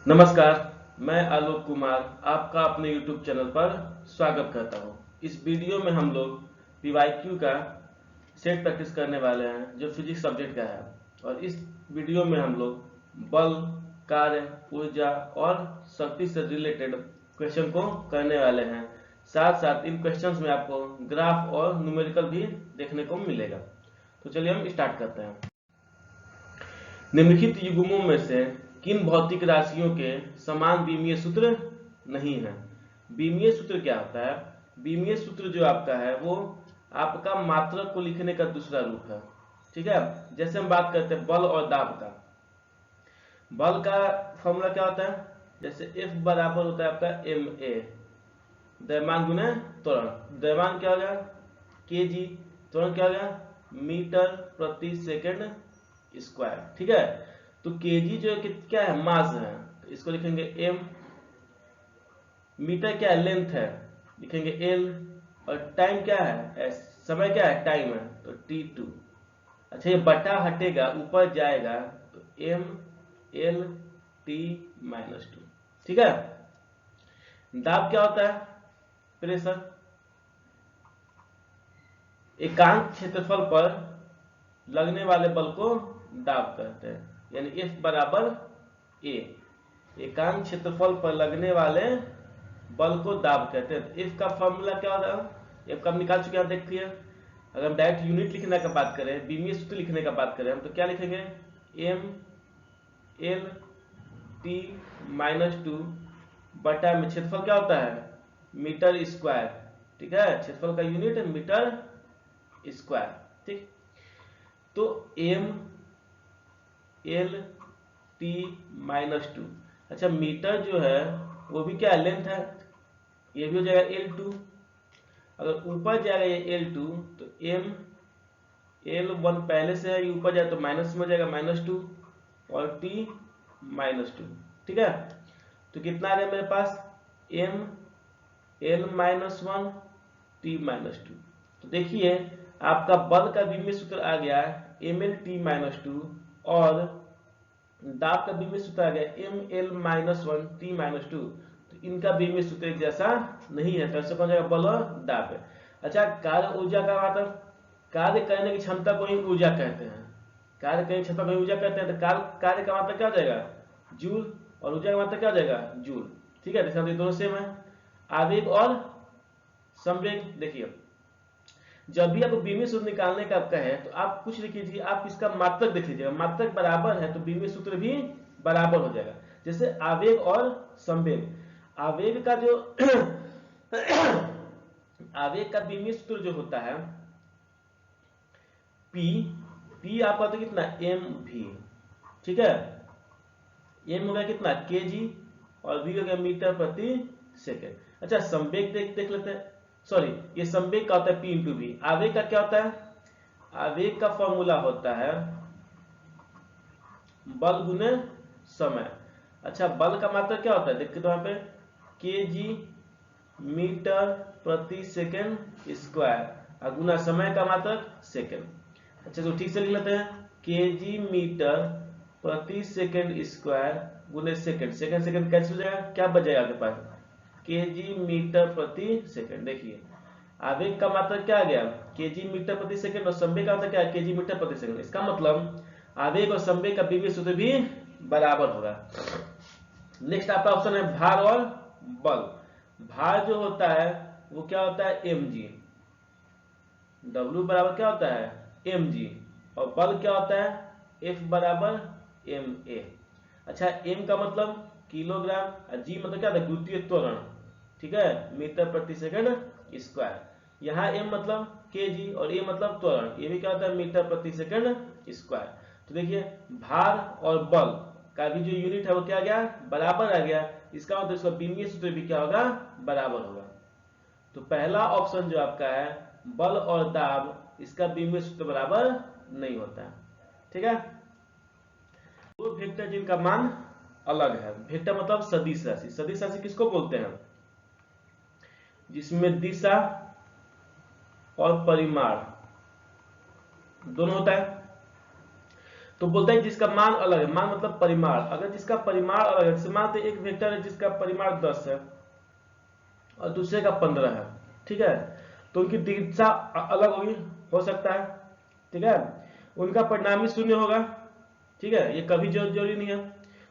नमस्कार, मैं आलोक कुमार आपका अपने YouTube चैनल पर स्वागत करता हूं। इस वीडियो में हम लोग PYQ का सेट प्रैक्टिस करने वाले हैं जो फिजिक्स सब्जेक्ट का है। और इस वीडियो में हम लोग बल, कार्य, ऊर्जा और शक्ति से रिलेटेड क्वेश्चन को करने वाले हैं। साथ साथ इन क्वेश्चंस में आपको ग्राफ और न्यूमेरिकल भी देखने को मिलेगा। तो चलिए हम स्टार्ट करते हैं। निम्नलिखित युग्मों में से किन भौतिक राशियों के समान बीमीय सूत्र नहीं है? बीमीय सूत्र क्या होता है? बीमीय सूत्र जो आपका है वो आपका मात्रक को लिखने का दूसरा रूप है। ठीक है, जैसे हम बात करते हैं बल और दाब का। बल का फॉर्मूला क्या होता है? जैसे F बराबर होता है आपका ma, द्रव्यमान गुने त्वरण। द्रव्यमान क्या हो गया? kg, त्वरण क्या हो गया? मीटर प्रति सेकंड स्क्वायर। ठीक है, तो केजी जो है क्या है? मास है, तो इसको लिखेंगे m। मीटर क्या है? लेंथ है, लिखेंगे l। और टाइम क्या है? समय क्या है? टाइम है, तो t2। अच्छा, ये बटा हटेगा, ऊपर जाएगा, तो m l t माइनस 2। ठीक है। दाब क्या होता है? प्रेशर। एकांक क्षेत्रफल पर लगने वाले बल को दाब कहते हैं, यानी F बराबर A। एकांक क्षेत्रफल पर लगने वाले बल को दाब कहते हैं। F का फॉर्मूला क्या होता है? F का हम निकाल चुके हैं, देखिए। अगर हम डायरेक्ट यूनिट लिखने का बात करें, बीमीय सूत्र लिखने का बात करें हम, तो क्या लिखेंगे? m l t माइनस 2 बटा में क्षेत्रफल क्या होता है? Metre square. ठीक है, क्षेत्रफल का यूनिट है मीटर स्क्वायर। ठीक, तो m l t माइनस 2। अच्छा, मीटर जो है वो भी क्या है? लेंथ है, ये भी हो जाएगा L2। अगर ऊपर जाएगा ये L2, तो m L1 पहले से है, ये ऊपर जाए तो माइनस में हो जाएगा -2 और t -2। ठीक है, तो कितना आ गया मेरे पास? m L-1 t -2। तो देखिए आपका बल का बीमीय सूत्र आ गया ml t -2 और दाब का बीमीय सूत्र आ गया ml-1 t -2। तो इनका बीमीय सूत्र एक जैसा नहीं है, तो कौन जाएगा? बल और दाब है। अच्छा, कार्य ऊर्जा का मतलब कार्य करने की क्षमता को ही ऊर्जा कहते हैं। कार्य करने की क्षमता को ही ऊर्जा कहते हैं, तो कार्य का मतलब क्या हो जाएगा? जूल, और ऊर्जा का मतलब क्या हो जाएगा? जूल। ठीक है, तो दोनों सेम है। आवेग और संवेग, देखिए जब भी आपको बीमीय सूत्र निकालने का कहे तो आप कुछ लिख लीजिए, आप इसका मात्रक देख लीजिएगा। मात्रक बराबर है तो बीमीय सूत्र भी बराबर हो जाएगा। जैसे आवेग और संवेग, आवेग का जो आवेग का बीमीय सूत्र जो होता है P आपका तो कितना? mv। ठीक है, m हो गया कितना? kg और v हो गया मीटर प्रति सेकेंड। अच्छा, संवेग देख लेते हैं। सॉरी, ये संवेग का होता है P इंटू वी। आवेग का क्या होता है? आवेग का फॉर्मूला होता है बल गुने समय। अच्छा, बल का मात्रा क्या होता है? देखते तो यहाँ पे kg मीटर प्रति सेकेंड स्क्वायर और गुना समय का मात्रक सेकेंड। अच्छा, तो ठीक से लिख लेते हैं, kg मीटर प्रति सेकेंड स्क्वायर गुने सेकेंड। सेकेंड सेकेंड कैंसिल हो जाएगा, क्या बच जाएगा आपके पास? kg मीटर प्रति सेकेंड। देखिए आवेग का मात्रक क्या आ गया? kg मीटर प्रति सेकेंड, और संवेग का मात्रक क्या है? kg मीटर प्रति सेकेंड। इसका मतलब आवेग और संवेग का बीमीय सूत्र भी बराबर होगा। नेक्स्ट आपका ऑप्शन है भार और बल। भार जो होता है वो क्या होता है? mg। W बराबर क्या होता है? mg। और बल क्या होता है? F बराबर ma। अच्छा, m का मतलब किलोग्राम और g मतलब क्या था? गुरुत्वीय त्वरण। ठीक है, मीटर प्रति सेकंड स्क्वायर। यहाँ m मतलब kg और a मतलब त्वरण, ये भी क्या होता है? मीटर प्रति सेकंड स्क्वायर। तो देखिए भार और बल का भी जो यूनिट है वो क्या आ गया? बराबर आ गया। इसका मतलब इसका बीमीय सूत्र भी क्या होगा? बराबर होगा। तो पहला ऑप्शन जो आपका है बल और दाब, इसका बीमीय सूत्र बराबर नहीं होता है। ठीक है, दो वेक्टर जिनका मान अलग है। वेक्टर मतलब सदिश राशि। सदिश राशि किसको बोलते हैं? जिसमें दिशा और परिमाण दोनों होता है। तो बोलते हैं जिसका मान अलग है, मान मतलब परिमाण, अगर जिसका परिमाण अलग है, जैसे मानते एक वेक्टर है जिसका परिमाण 10 है और दूसरे का 15 है, ठीक है, तो उनकी दिशा अलग होगी, हो सकता है, ठीक है, उनका परिणामी शून्य होगा, ठीक है, ये कभी जरूरी नहीं है,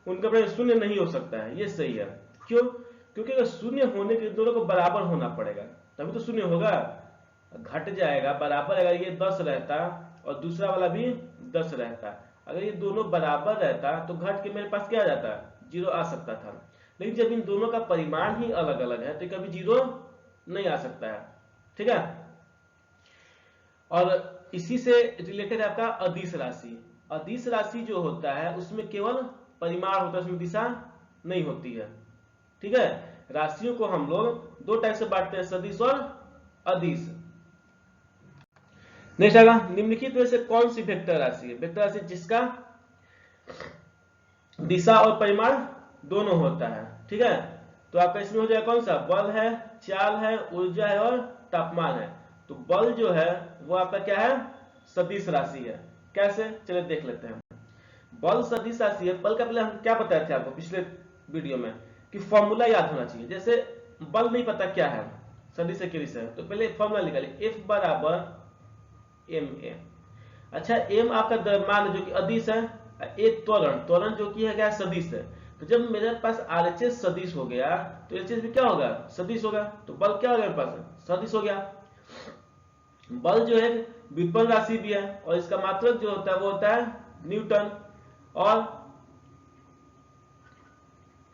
उनका परिणाम शून्य नहीं हो सकता है, ये सही है। क्यों? क्योंकि अगर शून्य होने के दोनों को बराबर होना पड़ेगा तभी तो शून्य होगा, घट जाएगा, बराबर अगर ये 10 रहता और दूसरा वाला भी 10 रहता, अगर ये दोनों बराबर रहता तो घट के मेरे पास क्या आ जाता, 0 आ सकता था, लेकिन जब इन दोनों का परिमाण ही अलग अलग है तो कभी 0 नहीं आ सकता है, ठीक है। और इसी से रिलेटेड है आपका अदिश राशि। अदिश राशि जो होता है उसमें केवल परिमाण होता है, उसमें दिशा नहीं होती है, ठीक है। राशियों को हम लोग दो टाइप से बांटते हैं, सदिश और अदिश। नेक्स्ट आएगा, निम्नलिखित में से कौन सी वेक्टर राशि है? वेक्टर राशि जिसका दिशा और परिमाण दोनों होता है, ठीक है। तो आपका इसमें हो जाएगा कौन सा, बल है, चाल है, ऊर्जा है और तापमान है। तो बल जो है वो आपका क्या है, सदिश राशि है। कैसे, चलिए देख लेते हैं। बल सदिश राशि है। बल का पहले हम क्या बताए थे आपको पिछले वीडियो में कि फॉर्मूला याद होना चाहिए। जैसे बल नहीं पता क्या है, सदिश के विषय है, तो पहले फॉर्मूला निकालिए, F बराबर ma। अच्छा, m आपका द्रव्यमान जो कि अदिश है, एक त्वरण, त्वरण जो कि है क्या, सदिश है। तो जब मेरे पास RHS सदिश हो गया तो LHS भी क्या होगा, सदिश होगा, तो बल क्या होगा मेरे पास, सदिश हो गया। बल जो है व्युत्पन्न राशि भी है और इसका मात्रक जो होता है वो होता है न्यूटन, और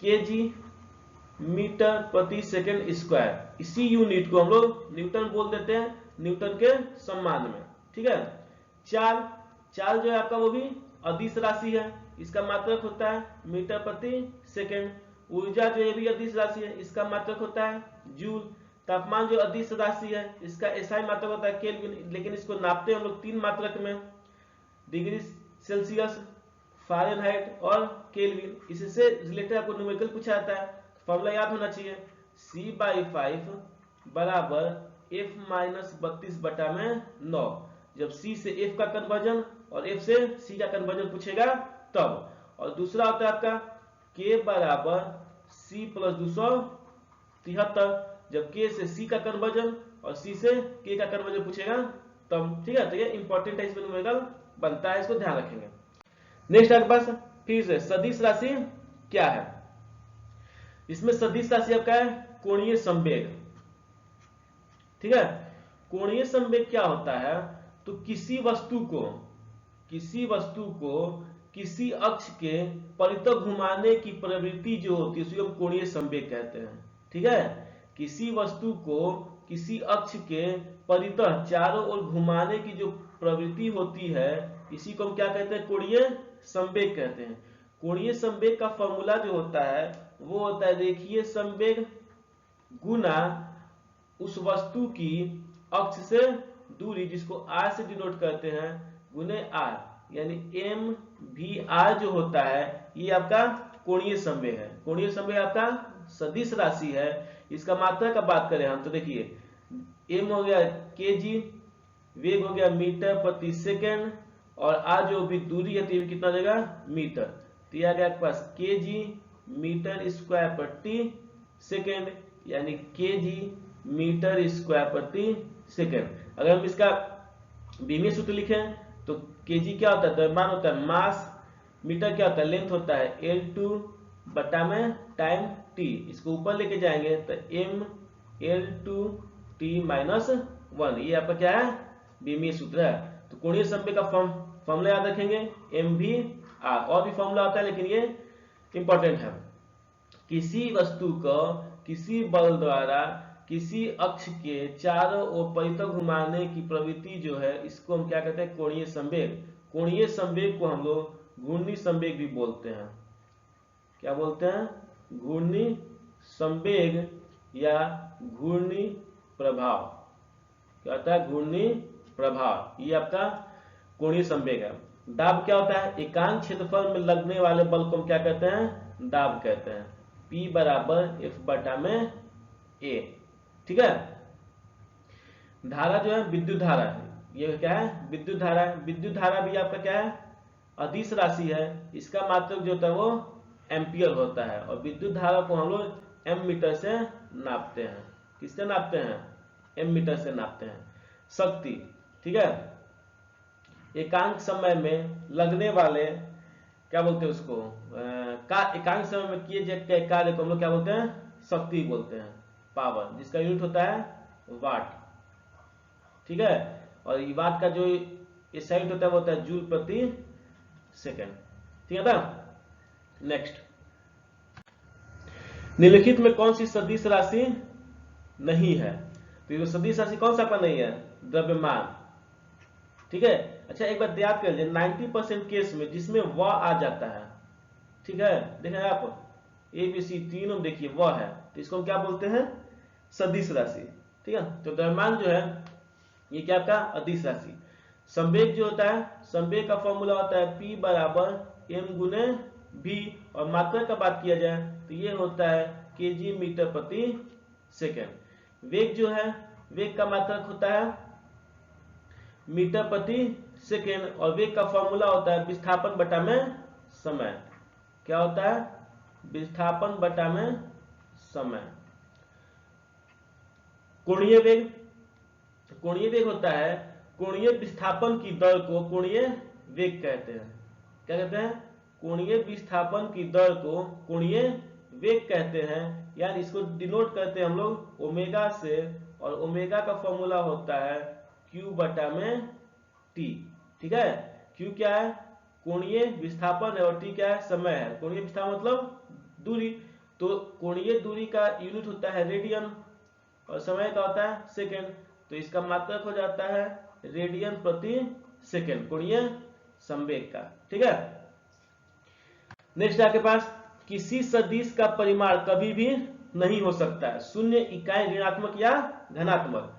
केजी मीटर प्रति सेकंड स्क्वायर, इसी यूनिट को हम लोग न्यूटन बोल देते हैं, न्यूटन के सम्मान में, ठीक है। चाल, चाल जो है आपका वो भी अदिश राशि है, इसका मात्रक होता है मीटर प्रति सेकंड। ऊर्जा जो है भी अदिश राशि है, इसका मात्रक होता है जूल। तापमान जो अदिश राशि है, इसका एसआई मात्रक होता है केल्विन, लेकिन इसको नापते हैं हम लोग 3 मात्रक में, डिग्री सेल्सियस, फ़ारेनहाइट और केल्विन। इससे रिलेटेड आपको न्यूमेरिकल पूछा जाता है, फॉर्मूला याद होना चाहिए, C/5 बराबर F माइनस 32/9। जब C से F का कन्वर्जन और F से C का कन्वर्जन पूछेगा तब। और दूसरा होता है आपका K बराबर C प्लस 273, जब K से C का कन्वर्जन और C से K का कन्वर्जन पूछेगा तब, ठीक है। तो ये इंपॉर्टेंट है, इसमें न्यूमेरिकल बनता है, इसको ध्यान रखेंगे। नेक्स्ट आपके पास फिर से सदिश राशि क्या है। इसमें सदिश राशि आपका है कोणीय संवेग, ठीक है। कोणीय संवेग क्या होता है, तो किसी वस्तु को किसी अक्ष के परितः घुमाने की प्रवृत्ति जो होती है उसको हम कोणीय संवेग कहते हैं, ठीक है। किसी वस्तु को किसी अक्ष के परितः चारों ओर घुमाने की जो प्रवृत्ति होती है इसी को हम क्या कहते हैं, कोणीय संवेग कहते हैं। कोणीय संवेग का फॉर्मूला जो होता है वो होता है रेखीय संवेग गुना उस वस्तु की अक्ष से दूरी, जिसको r से डिनोट करते हैं, गुने r, यानी mvr जो होता है ये आपका कोणीय संवेग है। कोणीय संवेग आपका सदिश राशि है। इसका मात्रा का बात करें हम तो देखिए, m हो गया kg, वेग हो गया मीटर प्रति सेकेंड, और r जो भी दूरी है तो ये कितना देगा, मीटर। तो यह आ गया आपके पास kg मीटर स्क्वायर प्रति सेकेंड, यानी kg मीटर स्क्वायर प्रति सेकेंड। अगर हम इसका बीमीय सूत्र लिखें तो kg क्या होता है, द्रव्यमान होता है मास, मीटर क्या होता है, लेंथ होता है L2 बटा में टाइम t, इसको ऊपर लेके जाएंगे तो m L2 t माइनस 1, ये आपका क्या है, बीमीय सूत्र है। तो कोणीय संवेग का फॉर्मूला याद रखेंगे mvr, और भी फॉर्मूला होता है लेकिन ये इंपॉर्टेंट है। किसी वस्तु को किसी बल द्वारा किसी अक्ष के चारों ओर परितः घुमाने की प्रवृत्ति जो है इसको हम क्या कहते हैं, कोणीय संवेग। कोणीय संवेग को हम लोग घूर्णी संवेग भी बोलते हैं। क्या बोलते हैं, घूर्णी संवेग या घूर्णी प्रभाव। क्या होता है, घूर्णी प्रभाव, ये आपका कोणीय संवेग है। दाब क्या होता है, एकांक क्षेत्रफल में लगने वाले बल को हम क्या कहते हैं, दाब कहते हैं। P बराबर F बटा में A, ठीक है। धारा जो है विद्युत धारा है, ये क्या है, विद्युत धारा है। विद्युत धारा भी आपका क्या है, अदिश राशि है, इसका मात्रक जो होता है वो एम्पियर होता है, और विद्युत धारा को हम लोग एम मीटर से नापते हैं। किससे नापते हैं? एम मीटर से नापते हैं। शक्ति, ठीक है, एकांक समय में लगने वाले, क्या बोलते हैं उसको, एकांक समय में किए जाए कार्य को हम लोग क्या बोलते हैं? शक्ति बोलते हैं, पावर, जिसका यूनिट होता है वाट, ठीक है। और ये वाट का जो इसका यूनिट होता है वो होता है जूल प्रति सेकेंड, ठीक है ना। नेक्स्ट, निम्नलिखित में कौन सी सदिश राशि नहीं है? तो ये सदिश राशि कौन सा आपका नहीं है? द्रव्यमान, ठीक है। अच्छा, एक बात याद कर लीजिए, 90% केस में जिसमें व आ जाता है, ठीक है, देखें आप ए बी सी तीनों देखिए व है, तो इसको हम क्या बोलते हैं? सदिश राशि, ठीक है। तो द्रव्यमान जो है ये क्या आपका? अदिश राशि। संवेग जो होता है, संवेग का फॉर्मूला होता है P बराबर एम गुने V, और मात्रा का बात किया जाए तो ये होता है kg मीटर प्रति सेकेंड। वेग जो है, वेग का मात्रक होता है मीटर प्रति सेकेंड, और वेग का फॉर्मूला होता है विस्थापन बटा में समय। क्या होता है? विस्थापन बटा में समय। कोणीय वेग, कोणीय वेग होता है कोणीय विस्थापन की दर को कोणीय वेग कहते हैं। क्या कहते हैं? कोणीय विस्थापन की दर को कोणीय वेग कहते हैं, यानी इसको डिनोट करते हैं हम लोग ओमेगा से, और ओमेगा का फॉर्मूला होता है Q बटा में T, ठीक है। Q क्या है? कोणीय विस्थापन है, और T क्या है? समय है। कोणीय विस्थापन मतलब दूरी, तो कोणीय दूरी का यूनिट होता है रेडियन, और समय का होता है सेकेंड, तो इसका मात्रक हो जाता है रेडियन प्रति सेकेंड कोणीय संवेग का, ठीक है। नेक्स्ट आपके पास, किसी सदिश का परिमाण कभी भी नहीं हो सकता है शून्य इकाई ऋणात्मक या धनात्मक।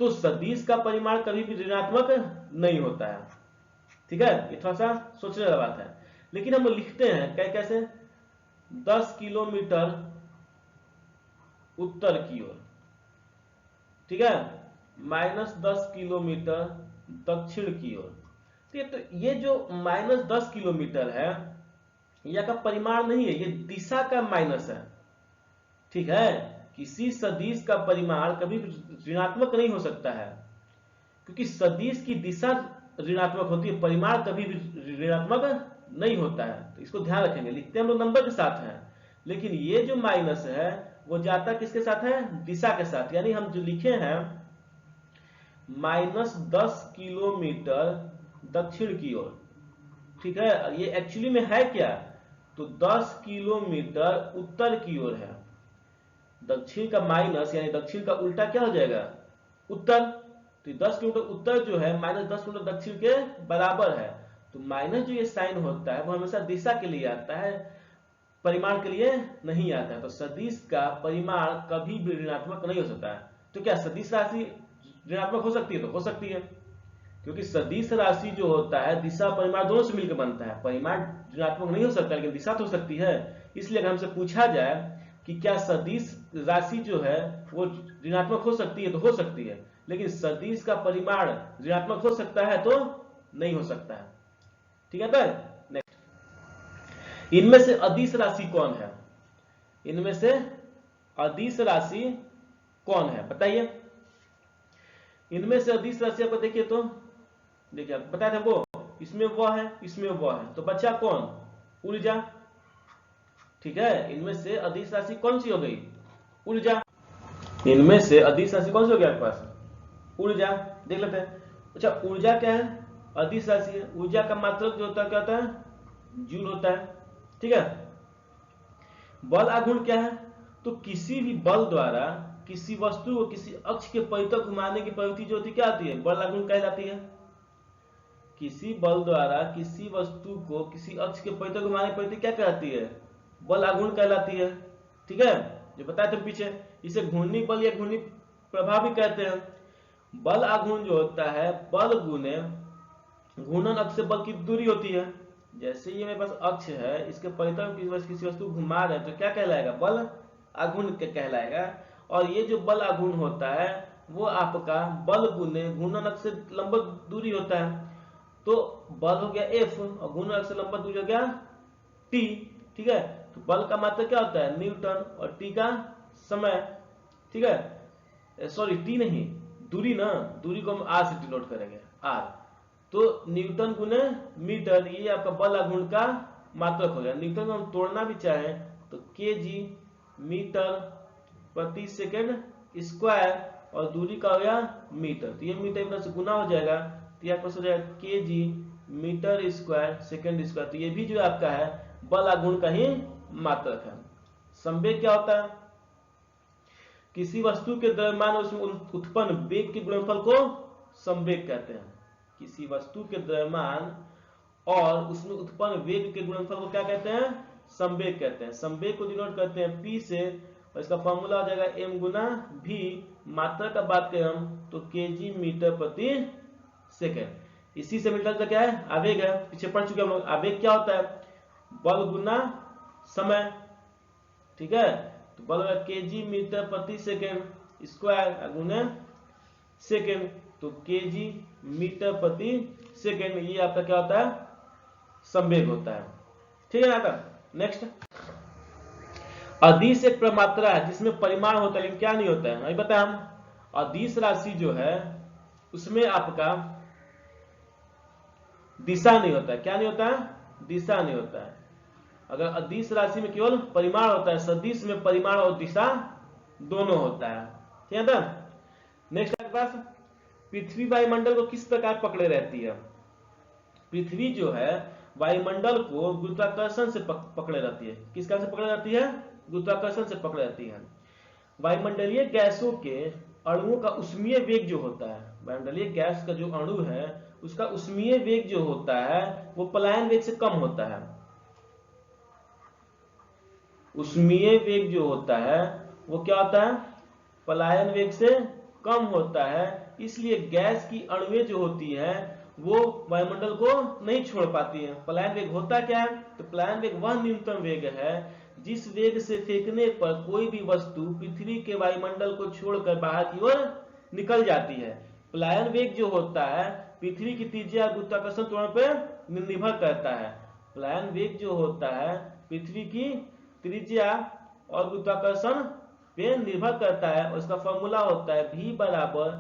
तो सदिश का परिमाण कभी भी ऋणात्मक नहीं होता है, ठीक है। ये थोड़ा सा सोचने वाली बात है, लेकिन हम लिखते हैं कैसे? 10 किलोमीटर उत्तर की ओर, ठीक है, -10 किलोमीटर दक्षिण की ओर। तो ये जो -10 किलोमीटर है, यह का परिमाण नहीं है, ये दिशा का माइनस है, ठीक है। किसी सदिश का परिमाण कभी ऋणात्मक नहीं हो सकता है, क्योंकि सदिश की दिशा ऋणात्मक होती है, परिमाण कभी भी ऋणात्मक नहीं होता है। तो इसको ध्यान रखेंगे, लिखते हैं हम लोग नंबर के साथ है, लेकिन ये जो माइनस है वो जाता किसके साथ है? दिशा के साथ। यानी हम जो लिखे हैं -10 किलोमीटर दक्षिण की ओर, ठीक है, ये एक्चुअली में है क्या? तो 10 किलोमीटर उत्तर की ओर है। दक्षिण का माइनस यानी दक्षिण का उल्टा क्या हो जाएगा? उत्तर। तो 10 किलोमीटर उत्तर जो है -10 किलोमीटर दक्षिण के बराबर है, तो माइनस जो ये साइन होता है वो हमेशा दिशा के लिए आता है, परिमाण के लिए नहीं आता है। तो सदिश का परिमाण कभी भी ऋणात्मक नहीं हो सकता है। तो क्या सदिश राशि ऋणात्मक हो सकती है? तो हो सकती है, क्योंकि सदिश राशि जो होता है दिशा परिमाण दोनों से मिलकर बनता है। परिमाण ऋणात्मक नहीं हो सकता, लेकिन दिशा तो हो सकती है। इसलिए अगर हमसे पूछा जाए कि क्या सदिश राशि जो है वो ऋणात्मक हो सकती है, तो हो सकती है, लेकिन सदिश का परिमाण ऋणात्मक हो सकता है तो नहीं हो सकता है, ठीक है। नेक्स्ट, इनमें से अदिश राशि कौन है? इनमें से अदिश राशि कौन है बताइए? इनमें से अदिश राशि आपको देखिए, तो देखिए आप बताए थे वो, इसमें वह है, इसमें वह है, तो बचा कौन? ऊर्जा, ठीक है। इनमें से अदिश राशि कौन सी हो गई? ऊर्जा। इनमें से अदिश राशि कौन सी हो गई आपके पास? ऊर्जा। देख लेते हैं। अच्छा, ऊर्जा क्या है? अदिश राशि है। ऊर्जा का मात्रक जो होता है क्या होता है? जूल होता है, ठीक है। बल आघूर्ण क्या है? तो किसी भी बल द्वारा किसी वस्तु को किसी अक्ष के परितः घुमाने की प्रवृत्ति जो होती है क्या होती है? बल आघूर्ण कहलाती है। किसी बल द्वारा किसी वस्तु को किसी अक्ष के परितः घुमाने की प्रवृत्ति क्या कहलाती है? बल आघूर्ण कहलाती है, ठीक है। जो बताया था पीछे, इसे घूर्णी बल या घूर्णी प्रभाव भी कहते हैं। बल आघूर्ण जो होता है बल गुने घूर्णन अक्ष से बल की दूरी होती है। जैसे ये मेरे पास अक्ष है, इसके परितः किसी वस्तु घुमा रहे हैं तो क्या कहलाएगा? बल आघूर्ण कहलाएगा। और ये जो बल आघूर्ण होता है वो आपका बल गुने घूर्णन अक्ष से लंबवत दूरी होता है। तो तो बल हो गया F और गुणन से लंबा दूरी हो गया T। ठीक है, तो बल का मात्रक क्या होता है न्यूटन और T का समय। ठीक है, सॉरी T नहीं, दूरी ना, दूरी को हम R से डिनोट करेंगे, R। तो न्यूटन गुने मीटर, ये आपका बल गुण का मात्रक हो गया। न्यूटन को हम तोड़ना भी चाहें तो kg मीटर प्रति सेकंड स्क्वायर और दूरी का हो गया मीटर, तो ये मीटर से गुना हो जाएगा, तो यहाँ पर हो जाएगा kg metre square second square. तो ये भी जो आपका है बल गुण का ही मात्रक है। संवेग क्या होता है, किसी वस्तु के द्रव्यमान उसमें उत्पन्न वेग के गुणनफल को संवेग कहते हैं। किसी वस्तु के द्रव्यमान और उसमें उत्पन्न वेग के गुणनफल को क्या कहते हैं, संवेग कहते हैं। संवेग को डिनोट करते हैं P से, और इसका फॉर्मूला हो जाएगा m गुना v। मात्रा का बात करें हम तो kg मीटर प्रति सेकंड। इसी से मिलता क्या है, आवेग है, पीछे पढ़ चुके हम लोग। आवेग क्या होता है, बल गुना समय। ठीक है, तो बल होगा kg मीटर प्रति सेकंड स्क्वायर गुना सेकंड, तो kg मीटर प्रति सेकंड, ये आपका क्या होता है संवेग होता है। ठीक है ना। नेक्स्ट, अदिश एक प्रमात्रा है जिसमें परिमाण होता है लेकिन क्या नहीं होता है, अभी बताया हम। अदिश राशि जो है उसमें आपका दिशा नहीं होता है। क्या नहीं होता है, दिशा नहीं होता है। अगर अदिश राशि में केवल परिमाण होता है, सदिश में परिमाण और दिशा दोनों होता है। ठीक है ना। नेक्स्ट आपके पास, पृथ्वी वायुमंडल को किस प्रकार पकड़े रहती है। पृथ्वी जो है वायुमंडल को गुरुत्वाकर्षण से पकड़े रहती है। किस कारण से पकड़े रहती है, गुरुत्वाकर्षण से पकड़े रहती है। वायुमंडलीय गैसों के अणुओं का उष्मीय वेग जो होता है, वायुमंडलीय गैस का जो अणु है उसका उष्मीय वेग जो होता है वो पलायन वेग से कम होता है। उष्मीय वेग जो होता है वो क्या होता है, पलायन वेग से कम होता है। इसलिए गैस की अणुएं जो होती है वो वायुमंडल को नहीं छोड़ पाती है। पलायन वेग होता क्या है, तो पलायन वेग वह न्यूनतम वेग है जिस वेग से फेंकने पर कोई भी वस्तु पृथ्वी के वायुमंडल को छोड़कर बाहर की ओर निकल जाती है। पलायन वेग जो होता है पृथ्वी की त्रिज्या गुरुत्वाकर्षण त्वरण पर निर्भर करता है। पलायन वेग जो होता है पृथ्वी की त्रिज्या और गुरुत्वाकर्षण पे निर्भर करता है, और इसका फॉर्मूला होता है v बराबर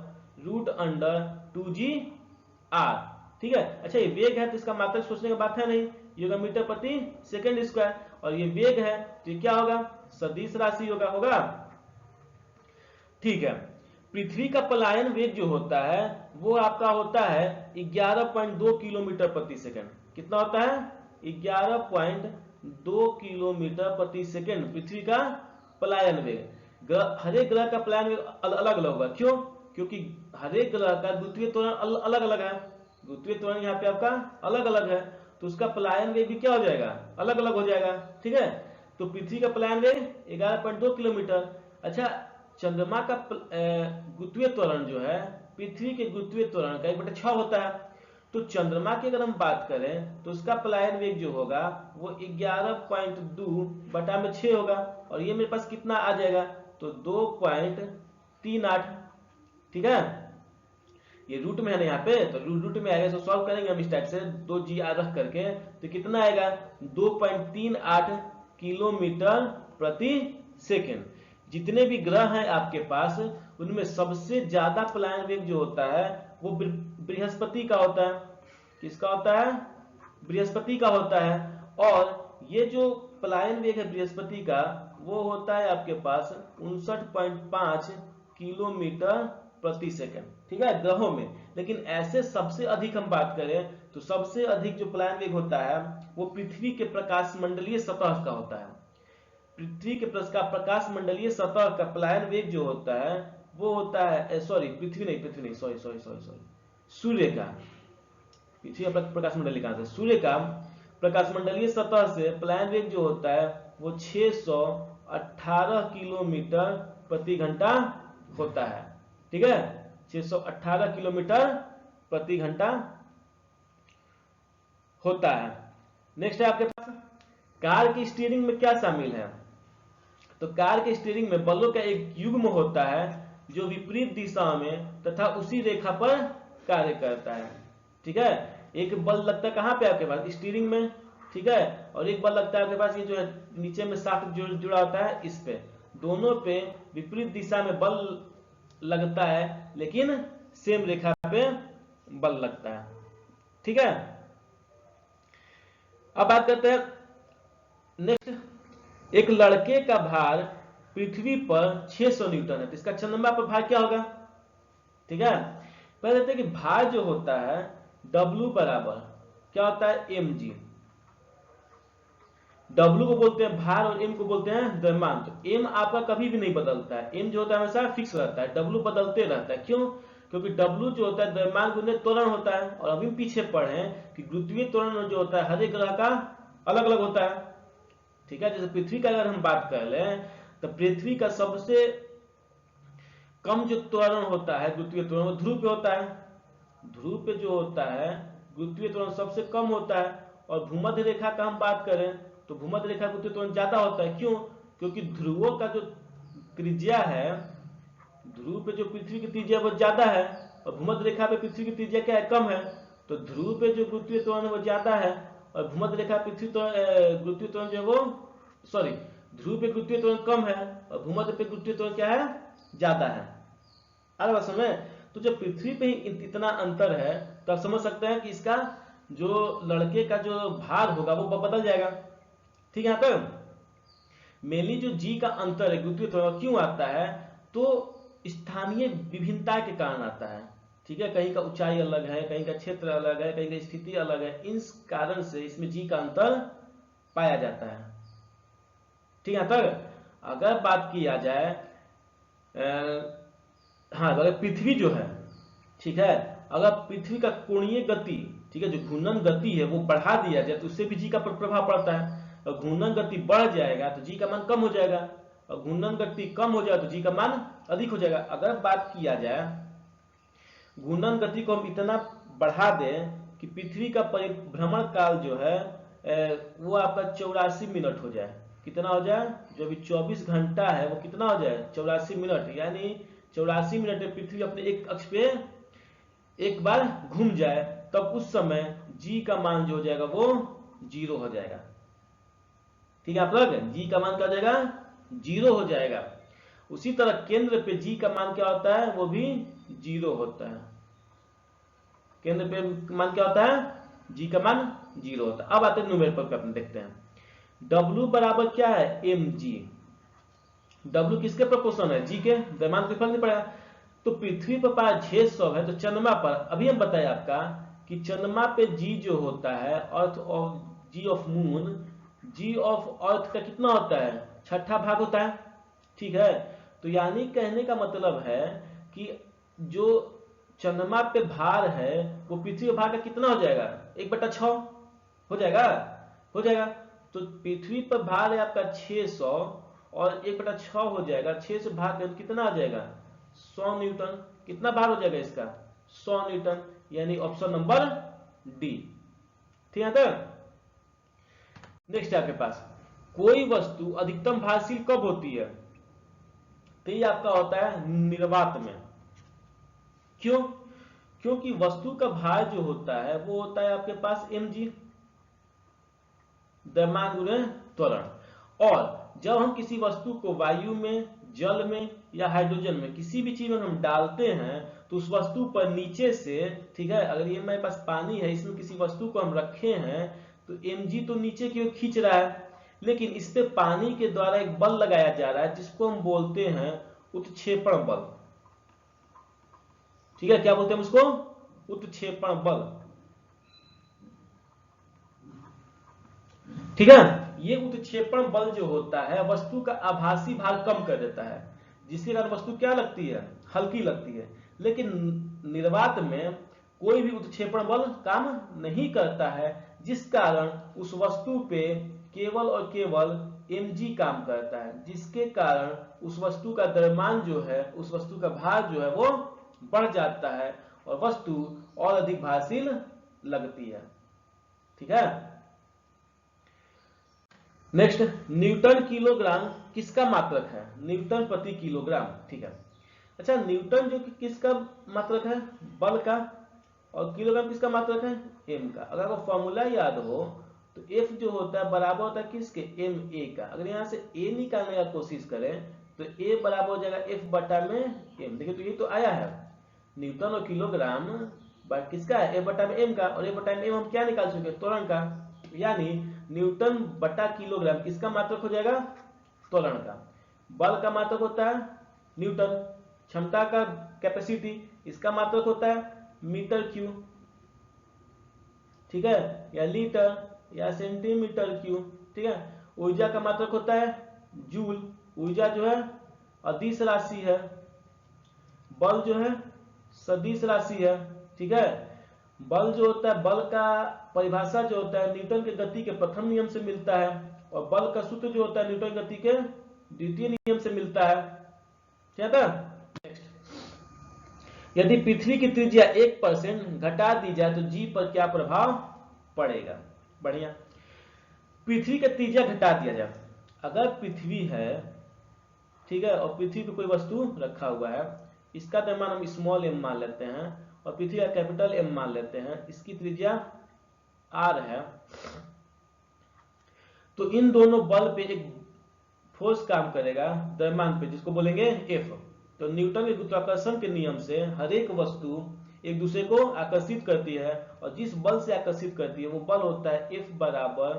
√2g/r। ठीक है, अच्छा ये वेग है तो इसका मात्रक सोचने की बात है नहीं, ये होगा मीटर प्रति सेकंड स्क्वायर, और ये वेग है तो क्या होगा, सदिश राशि होगा। ठीक है, पृथ्वी का पलायन वेग जो होता है वो आपका होता है 11.2 किलोमीटर प्रति सेकंड। कितना होता है, 11.2 किलोमीटर प्रति सेकंड पृथ्वी का पलायन वेग। हर एक ग्रह का पलायन वेग अलग अलग होगा। क्यों, क्योंकि हर एक ग्रह का द्वितीय त्वरण अलग अलग है। द्वितीय त्वरण यहाँ पे आपका अलग अलग है, तो उसका पलायन वेग भी क्या हो जाएगा, अलग अलग हो जाएगा। ठीक है, तो पृथ्वी का पलायन वेग 11.2 किलोमीटर। अच्छा, चंद्रमा का गुरुत्वीय त्वरण जो है पृथ्वी के गुरुत्वीय त्वरण का 1/6 होता है। तो चंद्रमा की अगर हम बात करें तो उसका पलायन वेग जो होगा वो 11.2/6 होगा, और ये मेरे पास कितना आ जाएगा, तो 2.38। ठीक है, ये रूट में है ना यहाँ पे, तो रूट में आएगा, तो सॉल्व करेंगे हम इस टाइप से 2g रख करके, तो कितना आएगा 2.38 किलोमीटर प्रति सेकंड। जितने भी ग्रह हैं आपके पास उनमें सबसे ज्यादा पलायन वेग जो होता है वो बृहस्पति का होता है। किसका होता है, बृहस्पति का होता है। और ये जो पलायन वेग है बृहस्पति का वो होता है आपके पास 59.5 किलोमीटर प्रति सेकंड। ठीक है, ग्रहों में। लेकिन ऐसे सबसे अधिक हम बात करें तो सबसे अधिक जो पलायन वेग होता है वो पृथ्वी के प्रकाश मंडलीय सतह का होता है। पृथ्वी के प्रकाश मंडलीय सतह का पलायन वेग जो होता है वो होता है, सॉरी पृथ्वी नहीं, सॉरी सूर्य का, पृथ्वी का प्रकाश मंडलीय कहां से, सूर्य का प्रकाश मंडलीय सतह से पलायन वेग जो होता है वो 618 किलोमीटर प्रति घंटा होता है। ठीक है, 618 किलोमीटर प्रति घंटा होता है। नेक्स्ट है आपके पास, कार की स्टीयरिंग में क्या शामिल है। तो कार के स्टीयरिंग में बलों का एक युग्म होता है जो विपरीत दिशा में तथा उसी रेखा पर कार्य करता है। ठीक है, एक बल लगता है कहाँ पे आपके पास, स्टीयरिंग में, ठीक है, और एक बल लगता है आपके पास ये जो है नीचे में शाफ्ट जुड़ा होता है इस पे, दोनों पे विपरीत दिशा में बल लगता है लेकिन सेम रेखा पे बल लगता है, ठीक है। अब बात करते हैं नेक्स्ट, एक लड़के का भार पृथ्वी पर 600 न्यूटन है, तो इसका चंद्रमा पर भार क्या होगा, ठीक है। पहले देखते हैं कि भार जो होता है W बराबर क्या होता है mg, W को बोलते हैं भार और m को बोलते हैं द्रव्यमान। तो m आपका कभी भी नहीं बदलता है, m जो होता है हमेशा फिक्स रहता है, W बदलते रहता है। क्यों? क्योंकि W जो होता है द्रव्यमान गुने त्वरण होता है, और अभी पीछे पढ़े कि गुरुत्वीय त्वरण जो होता है हर एक ग्रह का अलग अलग होता है, ठीक है। जैसे पृथ्वी का अगर हम बात कर लें तो पृथ्वी का सबसे कम जो त्वरण होता है गुरुत्वीय त्वरण वो ध्रुव पे होता है, ध्रुव पे जो होता है गुरुत्वीय त्वरण सबसे कम होता है। और भूमध्य रेखा का हम बात करें तो भूमध्य रेखा गुरुत्वीय त्वरण ज्यादा होता है। क्यों? क्योंकि ध्रुवों का जो त्रिज्या है, ध्रुव पे जो पृथ्वी की त्रिज्या वो ज्यादा है और भूमध्य रेखा पे पृथ्वी की त्रिज्या क्या है, कम है। तो ध्रुव पे जो गुरुत्वीय त्वरण वो ज्यादा है और भूमध्य रेखा पृथ्वी गुरुत्वीय त्वरण जो है वो सॉरी ध्रुव पे गुरुत्वीय त्वरण कम है और भूमध्य पे गुरुत्वीय त्वरण क्या है, ज्यादा है। अगर बात समझ, तो जब पृथ्वी पे ही इतना अंतर है तो आप समझ सकते हैं कि इसका जो लड़के का जो भार होगा वो बदल जाएगा, ठीक है। यहाँ तक मेनली जो जी का अंतर है गुरुत्वीय त्वरण क्यों आता है, तो स्थानीय विभिन्नता के कारण आता है, ठीक है। कहीं का ऊंचाई अलग है, कहीं का क्षेत्र अलग है, कहीं की स्थिति अलग है, इस कारण से इसमें जी का अंतर पाया जाता है, ठीक है। तक अगर बात किया जाए हाँ, अगर पृथ्वी जो है, ठीक है, अगर पृथ्वी का कोणीय गति, ठीक है, जो घूर्णन गति है वो बढ़ा दिया जाए तो उससे भी जी का प्रभाव पड़ता है। और घूर्णन गति बढ़ जाएगा तो जी का मान कम हो जाएगा, और घूर्णन गति कम हो जाए तो जी का मान अधिक हो जाएगा। अगर बात किया जाए घूर्णन गति को हम इतना बढ़ा दें कि पृथ्वी का परिभ्रमण काल जो है वो आपका 84 मिनट हो जाए, कितना हो जाए, जो अभी 24 घंटा है वो कितना हो जाए, 84 मिनट, यानी 84 मिनट में पृथ्वी अपने एक अक्ष पे एक बार घूम जाए, तब उस समय जी का मान जो हो जाएगा वो 0 हो जाएगा, ठीक है। आप लोग जी का मान क्या हो जाएगा, 0 हो जाएगा। उसी तरह केंद्र पे जी का मान क्या होता है, वो भी 0 होता है। केंद्र पे मान क्या होता है, जी का मान 0 होता है। अब आते हैं न्यूमेरिकल पे, अपने देखते हैं W बराबर क्या है mg, W किसके प्रोपोर्शन है, जी के, द्रव्यमान को फर्क नहीं पड़ेगा। तो पृथ्वी पर पास 600 है, तो चंद्रमा पर अभी हम बताए आपका कि चंद्रमा पे जी जो होता है earth of g of moon, g of earth का कितना होता है, 6ठा भाग होता है, ठीक है। तो यानी कहने का मतलब है कि जो चंद्रमा पे भार है वो पृथ्वी भार का कितना हो जाएगा, 1/6 हो जाएगा, हो जाएगा। तो पृथ्वी पर भार है आपका 600 और 1/6 हो जाएगा, 6 से भाग कर कितना आ जाएगा, 100 न्यूटन। कितना भार हो जाएगा इसका, 100 न्यूटन, यानी ऑप्शन नंबर डी, ठीक है। तो नेक्स्ट आपके पास कोई वस्तु अधिकतम भारशील कब होती है, तो ये आपका होता है निर्वात में। क्यों? क्योंकि वस्तु का भार जो होता है वो होता है आपके पास mg, द्रव्यमान गुणे त्वरण। और जब हम किसी वस्तु को वायु में, जल में या हाइड्रोजन में किसी भी चीज में हम डालते हैं तो उस वस्तु पर नीचे से, ठीक है, अगर ये मेरे पास पानी है, इसमें किसी वस्तु को हम रखे हैं तो mg तो नीचे की ओर खींच रहा है, लेकिन इस पे पानी के द्वारा एक बल लगाया जा रहा है जिसको हम बोलते हैं उत्क्षेपण बल, ठीक है। क्या बोलते हैं उसको, उत्क्षेपण बल, ठीक है। ये उत्क्षेपण बल जो होता है वस्तु का आभासी भार कम कर देता है, जिसके कारण वस्तु क्या लगती है, हल्की लगती है। लेकिन निर्वात में कोई भी उत्क्षेपण बल काम नहीं करता है, जिस कारण उस वस्तु पे केवल और केवल mg काम करता है, जिसके कारण उस वस्तु का द्रव्यमान जो है, उस वस्तु का भार जो है वो बढ़ जाता है और वस्तु और अधिक भारशील लगती है, ठीक है। नेक्स्ट, न्यूटन किलोग्राम किसका मात्रक है, न्यूटन प्रति किलोग्राम, ठीक है। अच्छा, न्यूटन जो कि किसका मात्रक है, बल का, और किलोग्राम किसका मात्रक है, एम का। अगर आपको फॉर्मूला याद हो तो एफ जो होता है बराबर होता है किसके, एम ए का। अगर यहाँ से ए निकालने का कोशिश करें तो ए बराबर हो जाएगा एफ बटा में एम। देखिए तो ये तो आया है न्यूटन और किलोग्राम किसका है, ए बटा में एम का, और ए बटा में एम हम क्या निकाल चुके, त्वरण का। यानी न्यूटन बटा किलोग्राम किसका मात्रक हो जाएगा, त्वरण का। बल का मात्रक होता है न्यूटन, क्षमता का कैपेसिटी, इसका मात्रक होता है मीटर क्यूब, ठीक है, या लीटर या सेंटीमीटर क्यूब, ठीक है। ऊर्जा का मात्रक होता है जूल, ऊर्जा जो है अदिश राशि है, बल जो है सदिश राशि है, ठीक है। बल जो होता है, बल का परिभाषा जो होता है न्यूटन के गति के प्रथम नियम से मिलता है, और बल का सूत्र जो होता है न्यूटन गति के द्वितीय नियम से मिलता है। क्या था नेक्स्ट, यदि पृथ्वी की त्रिज्या 1% घटा दी जाए तो जी पर क्या प्रभाव पड़ेगा। बढ़िया, पृथ्वी का त्रिज्या घटा दिया जाए। अगर पृथ्वी है, ठीक है, और पृथ्वी पे कोई वस्तु रखा हुआ है, इसका द्रव्यमान हम स्मॉल एम मान लेते हैं और पृथ्वी का कैपिटल एम मान लेते हैं, इसकी त्रिज्या आर है, तो इन दोनों बल पे एक फोर्स काम करेगा द्रव्यमान पे, जिसको बोलेंगे एफ। तो न्यूटन के गुरुत्वाकर्षण के नियम से हर एक वस्तु एक दूसरे को आकर्षित करती है, और जिस बल से आकर्षित करती है वो बल होता है एफ बराबर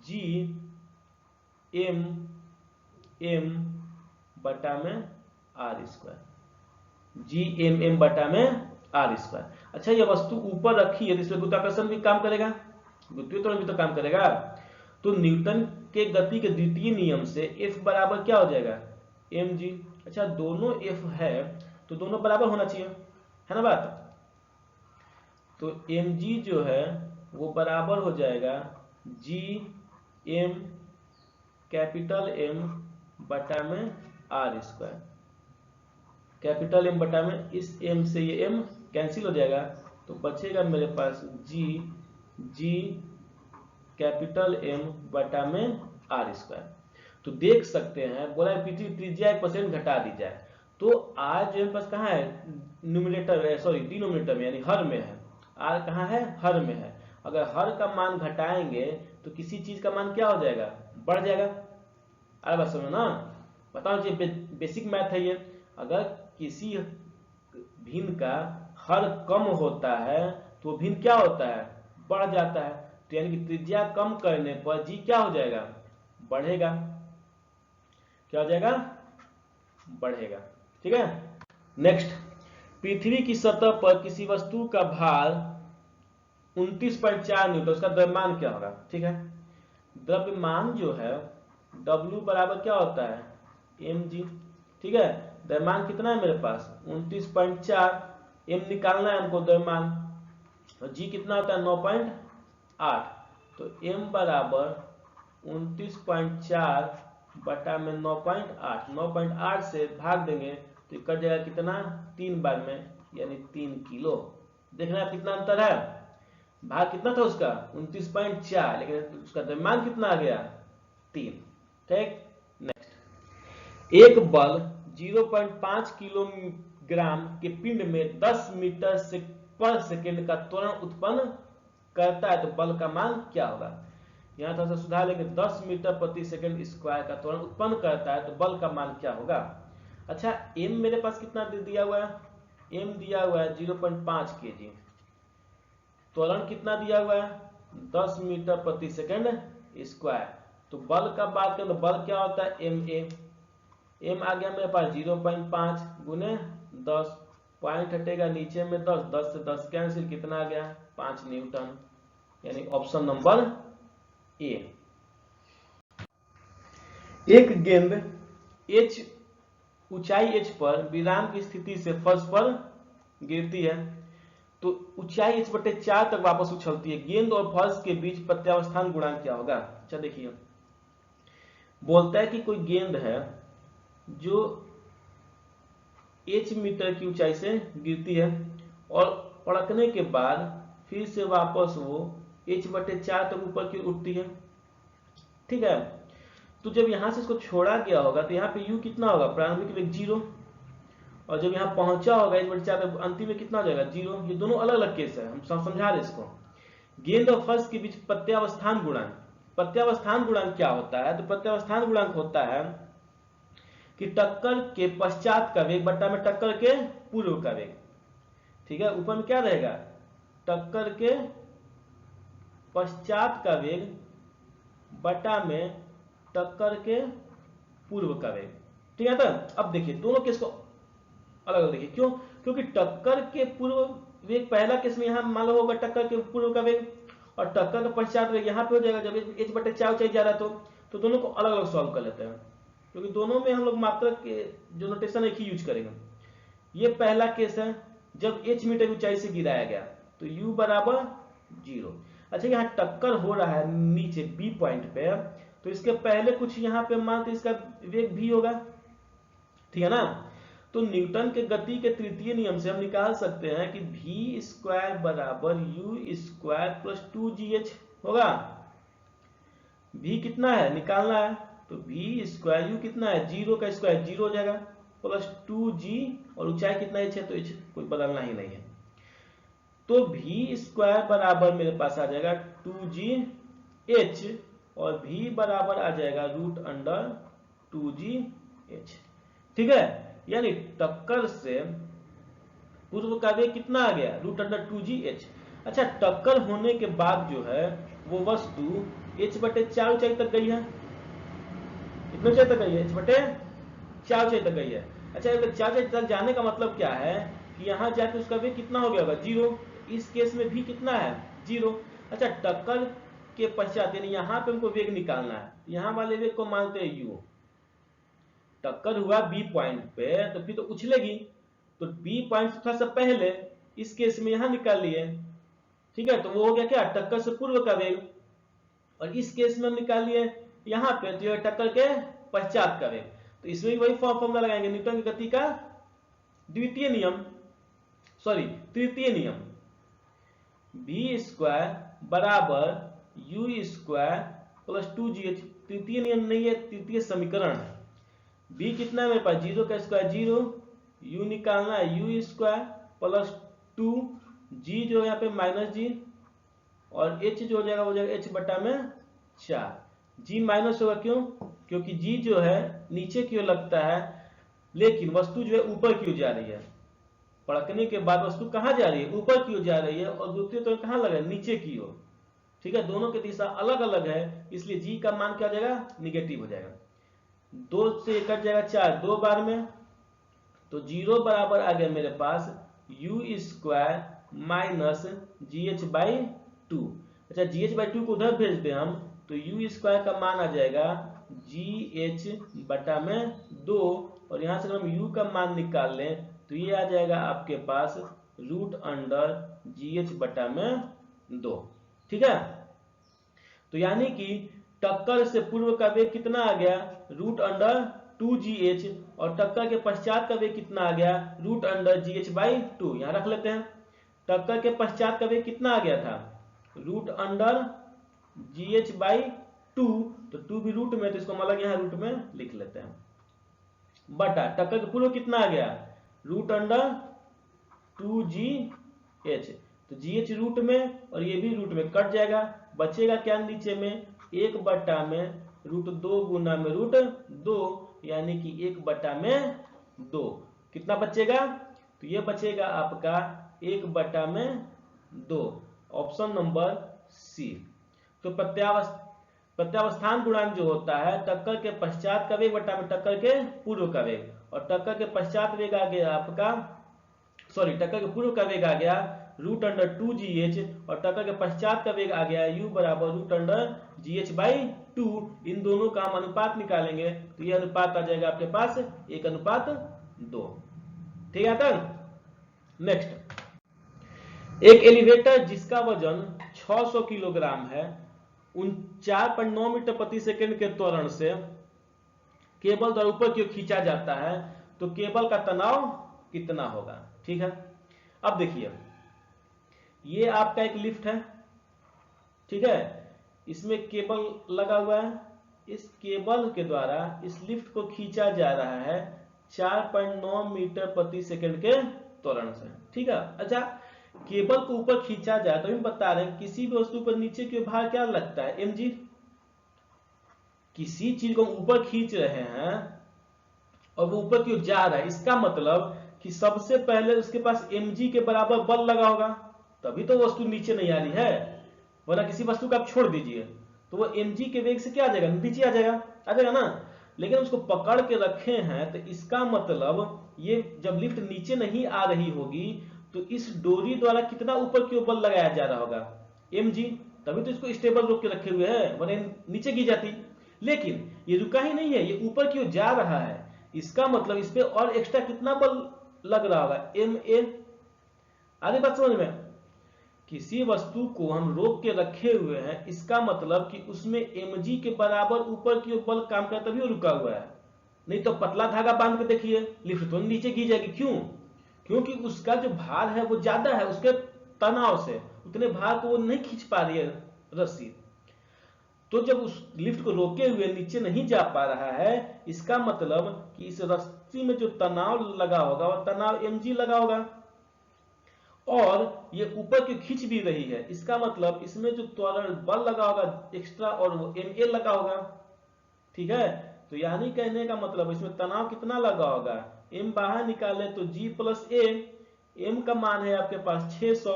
जी एम एम बटा में R square, G M M बटा में आर स्क्वायर। अच्छा, यह वस्तु ऊपर रखी है तो इसमें गुरुत्वाकर्षण भी काम करेगा, गुरुत्वीय त्वरण भी तो काम करेगा। तो न्यूटन के गति के द्वितीय नियम से एफ बराबर क्या हो जाएगा, एम जी। अच्छा, दोनों एफ है तो दोनों बराबर होना चाहिए, है ना बात। तो एम जी जो है वो बराबर हो जाएगा जी एम कैपिटल एम बटा में आर स्क्वायर। कैपिटल एम बटा में, इस एम से ये एम कैंसिल हो जाएगा, तो बचेगा मेरे पास जी कैपिटल एम बटा में आर स्क्वायर। तो देख सकते हैं बोला है पृथ्वी त्रिज्या 1% घटा दी जाए, तो आर जो पास कहाँ है, न्यूमरेटर सॉरी डिनोमिनेटर में, यानी हर में है। आर कहाँ है, हर में है। अगर हर का मान घटाएंगे तो किसी चीज का मान क्या हो जाएगा, बढ़ जाएगा। अरे बात समझो ना, बताओ जी, बेसिक मैथ है ये। अगर किसी भिन्न का हर कम होता है तो भिन्न क्या होता है, बढ़ जाता है। तो यानी कि त्रिज्या कम करने पर जी क्या हो जाएगा, बढ़ेगा। क्या हो जाएगा, बढ़ेगा, ठीक है। नेक्स्ट, पृथ्वी की सतह पर किसी वस्तु का भार 29.4 न्यूटन, उसका द्रव्यमान क्या होगा, ठीक है। द्रव्यमान जो है W बराबर क्या होता है, mg, ठीक है। द्रव्यमान कितना है मेरे पास 29.4, m निकालना है हमको द्रव्यमान, और g कितना होता है 9.8, तो m बराबर 29.4 बटा में 9.8, 9.8 से भाग देंगे तो कट जाएगा कितना, 3 बार में, यानी 3 किलो। देखना है कितना अंतर है, भाग कितना था उसका 29.4, लेकिन उसका द्रव्यमान कितना आ गया 3, ठीक। नेक्स्ट, एक बल 0.5 किलोग्राम के पिंड में 10 मीटर पर सेकेंड का त्वरण उत्पन्न करता है, तो बल का मान क्या होगा। यहां थोड़ा सा सुधार लेंगे, 10 मीटर प्रति सेकंड स्क्वायर का त्वरण उत्पन्न करता है, तो बल का मान क्या होगा। अच्छा, m मेरे पास कितना दिया हुआ है, m दिया हुआ है 0.5 kg, त्वरण कितना दिया हुआ है 10 मीटर प्रति सेकंड स्क्वायर। तो बल का बात करें तो बल क्या होता है m आ गया मेरे पास 0.5 गुने 10, पॉइंट हटेगा नीचे में 10, 10 से 10 कैंसिल, कितना आ गया 5 न्यूटन, यानी ऑप्शन नंबर ए। एक गेंद h ऊंचाई h पर विराम की स्थिति से फर्श पर गिरती है, तो ऊंचाई h/4 तक वापस उछलती है। गेंद और फर्श के बीच प्रत्यावस्थान गुणांक क्या होगा। अच्छा देखिए, बोलता है कि कोई गेंद है जो h मीटर की ऊंचाई से गिरती है और पड़कने के बाद फिर से वापस वो h/4 तक ऊपर की उठती है, ठीक है। तो जब यहां से इसको छोड़ा गया होगा तो यहाँ पे u कितना होगा, प्रारंभिक वेग 0, और जब यहाँ पहुंचा होगा h/4 तक अंतिम में कितना हो जाएगा 0। ये दोनों अलग अलग केस है, हम समझा रहे इसको। गेंद और फर्श के बीच प्रत्यावस्थान गुणांक। प्रत्यावस्थान गुणांक क्या होता है? तो प्रत्यावस्थान गुणांक होता है कि टक्कर के पश्चात का वेग बट्टा में टक्कर के पूर्व का वेग। ठीक है, ऊपर में क्या रहेगा? टक्कर के पश्चात का वेग बटा में टक्कर के पूर्व का वेग। ठीक है, तो अब देखिए दोनों केस को अलग अलग देखिए। क्यों? क्योंकि टक्कर के पूर्व वेग पहला केस में यहां मान लो होगा टक्कर के पूर्व का वेग, और टक्कर का पश्चात वेग यहां पे हो जाएगा जब h बटे 4 ऊंचाई जा रहा है। तो दोनों को अलग अलग सॉल्व कर लेते हैं, क्योंकि दोनों में हम लोग मात्रक के जो नोटेशन एक ही यूज करेंगे। ये पहला केस है जब h मीटर ऊंचाई से गिराया गया, तो u बराबर 0। अच्छा, यहाँ टक्कर हो रहा है नीचे बी पॉइंट पे, तो इसके पहले कुछ यहाँ पे मान तो इसका वेग v होगा। ठीक है ना? तो न्यूटन के गति के तृतीय नियम से हम निकाल सकते हैं कि v स्क्वायर बराबर u स्क्वायर प्लस 2gh होगा। v कितना है निकालना है, तो v स्क्वायर u कितना है, 0 का स्क्वायर 0 हो जाएगा, प्लस 2g, और ऊंचाई कितना h है, तो h कोई बदलना ही नहीं है। तो v स्क्वायर बराबर मेरे पास आ जाएगा 2gh, और v बराबर आ जाएगा रूट अंडर 2gh। ठीक है, यानी टक्कर से पूर्व का वेग कितना आ गया, रूट अंडर 2gh। अच्छा, टक्कर होने के बाद जो है वो वस्तु h बटे 4 ऊंचाई तक गई है। कितने ऊंचाई तक गई है? h बटे 4 ऊंचाई तक गई है। अच्छा, 4 ऊंचाई तक जाने का मतलब क्या है कि यहां जाके उसका वेग कितना हो गया होगा, 0। इस केस में भी कितना है, 0। अच्छा, टक्कर के पश्चात यानी यहाँ पे हमको वेग निकालना है, यहाँ वाले वेग को मानते हैं u। टक्कर हुआ बी पॉइंट पे, तो फिर तो उछलेगी, तो बी पॉइंट से थोड़ा सा पहले इस केस में यहां निकाल लिए। ठीक है, तो वो हो गया क्या, टक्कर से पूर्व का वेग। और इस केस में हम निकाल लिए यहां पे तो टक्कर के पश्चात का वेग। तो इसमें भी वही फॉर्मूला लगाएंगे, न्यूटन की गति का द्वितीय नियम, सॉरी तृतीय नियम, v स्क्वायर बराबर u स्क्वायर प्लस 2gh। तृतीय नियम नहीं है, तृतीय समीकरण है। b कितना है मेरे पास, 0 का स्क्वायर 0, u निकालना है u स्क्वायर प्लस 2g जो यहाँ पे माइनस g, और h जो हो जाएगा वो जाएगा h बटा में 4। g माइनस होगा, क्यों? क्योंकि g जो है नीचे की ओर लगता है, लेकिन वस्तु जो है ऊपर की ओर जा रही है। पड़कने के बाद वस्तु कहाँ जा रही है, ऊपर की ओर जा रही है, और दूसरी तरफ कहाँ लगा है, नीचे की ओर। ठीक है, दोनों की दिशा अलग अलग है, इसलिए g का मान क्या हो जाएगा, निगेटिव हो जाएगा। 2 से कट जाएगा 4 2 बार में, तो 0 बराबर आ गया मेरे पास u square minus GH by 2। अच्छा, GH बाई 2 को उधर भेज दे हम, तो u स्क्वायर का मान आ जाएगा GH बटा में 2, और यहां से हम u का मान निकाल लें तो ये आ जाएगा आपके पास रूट अंडर GH बटा में 2। ठीक है, तो यानी कि टक्कर से पूर्व का वेग कितना आ गया, रूट अंडर 2gh, और टक्कर के पश्चात का वेग कितना आ गया, रूट अंडर GH बाई 2। यहां रख लेते हैं, टक्कर के पश्चात का वेग कितना आ गया था, रूट अंडर GH बाई 2, तो 2 भी रूट में, तो इसको हम अलग यहाँ रूट में लिख लेते हैं, बटा टक्कर के पूर्व कितना आ गया, रूट अंडर 2gh, तो GH रूट में और ये भी रूट में कट जाएगा, बचेगा क्या नीचे में, 1 बटा में रूट 2 गुना में रूट 2, यानी कि 1 बटा में 2। कितना बचेगा, तो ये बचेगा आपका 1 बटा में 2, ऑप्शन नंबर सी। तो प्रत्यावस्थान गुणांक जो होता है टक्कर के पश्चात का वेग बटा में टक्कर के पूर्व का वेग, और टक्कर के पश्चात वेग आ गया आपका, सॉरी टक्कर के पूर्व का वेग आ गया रूट अंडर 2gh, और टक्कर के पश्चात का वेग आ गया u बराबर रूट अंडर gh बाई 2। इन दोनों का हम अनुपात निकालेंगे, तो ये अनुपात आ जाएगा आपके पास 1:2। ठीक है, नेक्स्ट, एक एलिवेटर जिसका वजन 600 किलोग्राम है 4.9 मीटर प्रति सेकंड के त्वरण से केबल द्वारा ऊपर की ओर खींचा जाता है, तो केबल का तनाव कितना होगा। ठीक है, अब देखिए ये आपका एक लिफ्ट है, ठीक है, इसमें केबल लगा हुआ है, इस केबल के द्वारा इस लिफ्ट को खींचा जा रहा है 4.9 मीटर प्रति सेकंड के त्वरण से। ठीक है, अच्छा केबल को ऊपर खींचा जाए तो हम बता रहे हैं किसी भी वस्तु पर नीचे की ओर भार क्या लगता है, mg। किसी चीज को ऊपर खींच रहे हैं और वो ऊपर की ओर जा रहा है, इसका मतलब कि सबसे पहले उसके पास mg के बराबर बल लगा होगा, तभी तो वस्तु नीचे नहीं आ रही है। वरना किसी वस्तु को आप छोड़ दीजिए तो वो mg के वेग से क्या आ जाएगा, नीचे आ जाएगा ना। लेकिन उसको पकड़ के रखे हैं तो इसका मतलब ये जब लिफ्ट नीचे नहीं आ रही होगी तो इस डोरी द्वारा कितना ऊपर की ओर बल लगाया जा रहा होगा, mg। तभी तो इसको स्टेबल रोक के रखे हुए हैं, वरना नीचे गिर जाती। लेकिन ये रुका ही नहीं है, ये ऊपर की ओर जा रहा है, इसका मतलब इस पे और एक्स्ट्रा कितना बल लग रहा होगा, ma। आगे बात समझ में। किसी वस्तु को हम रोक के रखे हुए हैं, इसका मतलब कि उसमें mg के बराबर ऊपर की ओर बल काम करता तभी रुका हुआ है। नहीं तो पतला धागा बांध के देखिए, लिफ्ट तो नीचे गिर जाएगी। क्यों? क्योंकि उसका जो भार है वो ज्यादा है, उसके तनाव से उतने भार को वो नहीं खींच पा रही है रस्सी। तो जब उस लिफ्ट को रोके हुए नीचे नहीं जा पा रहा है, इसका मतलब कि इस रस्सी में जो तनाव लगा होगा वो तनाव mg लगा होगा, और ये ऊपर की खींच भी रही है, इसका मतलब इसमें जो त्वरण बल लगा होगा एक्स्ट्रा और वो ma लगा होगा। ठीक है, तो यानी कहने का मतलब इसमें तनाव कितना लगा होगा, m बाहर निकाले तो g प्लस a। m का मान है आपके पास 600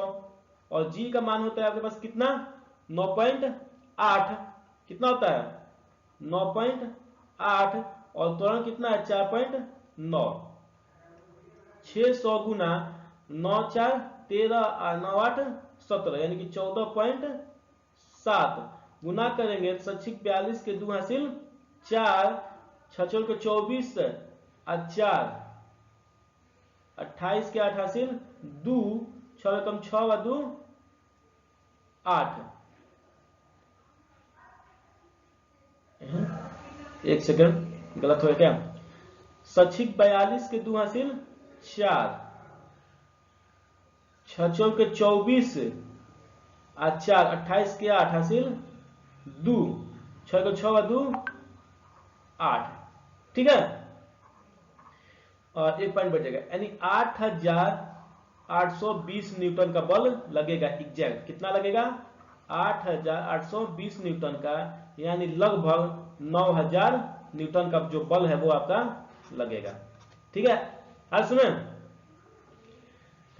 और g का मान होता है आपके पास कितना, 9.8। कितना होता है, 9.8, और त्वरण कितना है, 4.9। 600 गुना 9 4 13 और 9 8 17, यानी कि 14.7 गुना करेंगे तो 42 के 2 हासिल 4, 6 के 24 और 4, 28 के 8 हासिल 2, 6 कम 6 व 2 8। एक सेकंड गलत हो क्या, 42 के 2 हासिल 4, 6 के 24 और 4, 28 के 8 हासिल 2, 6 के 6 व 2 8। ठीक है, और एक पॉइंट बचेगा, यानी 8820 न्यूटन का बल लगेगा। एग्जैक्ट कितना लगेगा, 8820 न्यूटन का, यानी लगभग 9000 न्यूटन का जो बल है वो आपका लगेगा। ठीक है, आज सुने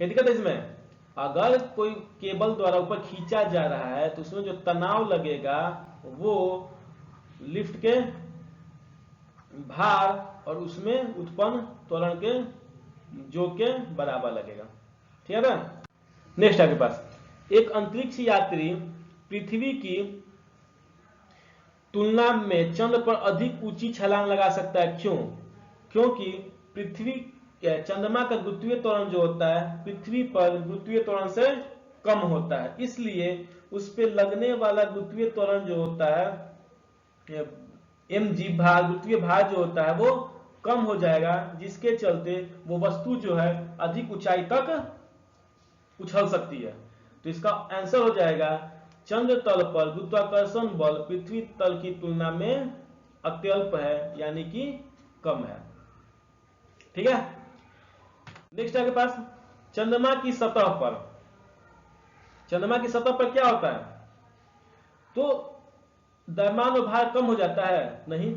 क्या दिक्कत है इसमें, अगर कोई केबल द्वारा ऊपर खींचा जा रहा है तो उसमें जो तनाव लगेगा वो लिफ्ट के भार और उसमें उत्पन्न त्वरण के योग के बराबर लगेगा। ठीक है ना। नेक्स्ट आपके पास, एक अंतरिक्ष यात्री पृथ्वी की तुलना में चंद्र पर अधिक ऊंची छलांग लगा सकता है। क्यों? क्योंकि पृथ्वी चंद्रमा का गुरुत्वीय त्वरण जो होता है पृथ्वी पर गुरुत्वीय त्वरण से कम होता है, इसलिए उस पर लगने वाला गुरुत्वीय त्वरण जो होता है mg भार, गुरुत्वीय भार जो होता है वो कम हो जाएगा, जिसके चलते वो वस्तु जो है अधिक ऊंचाई तक उछल सकती है। तो इसका आंसर हो जाएगा, चंद्र तल पर गुरुत्वाकर्षण बल पृथ्वी तल की तुलना में अत्यल्प है, यानी कि कम है। ठीक है, नेक्स्ट आपके पास, चंद्रमा की सतह पर, चंद्रमा की सतह पर क्या होता है, तो द्रव्यमान और भार कम हो जाता है, नहीं,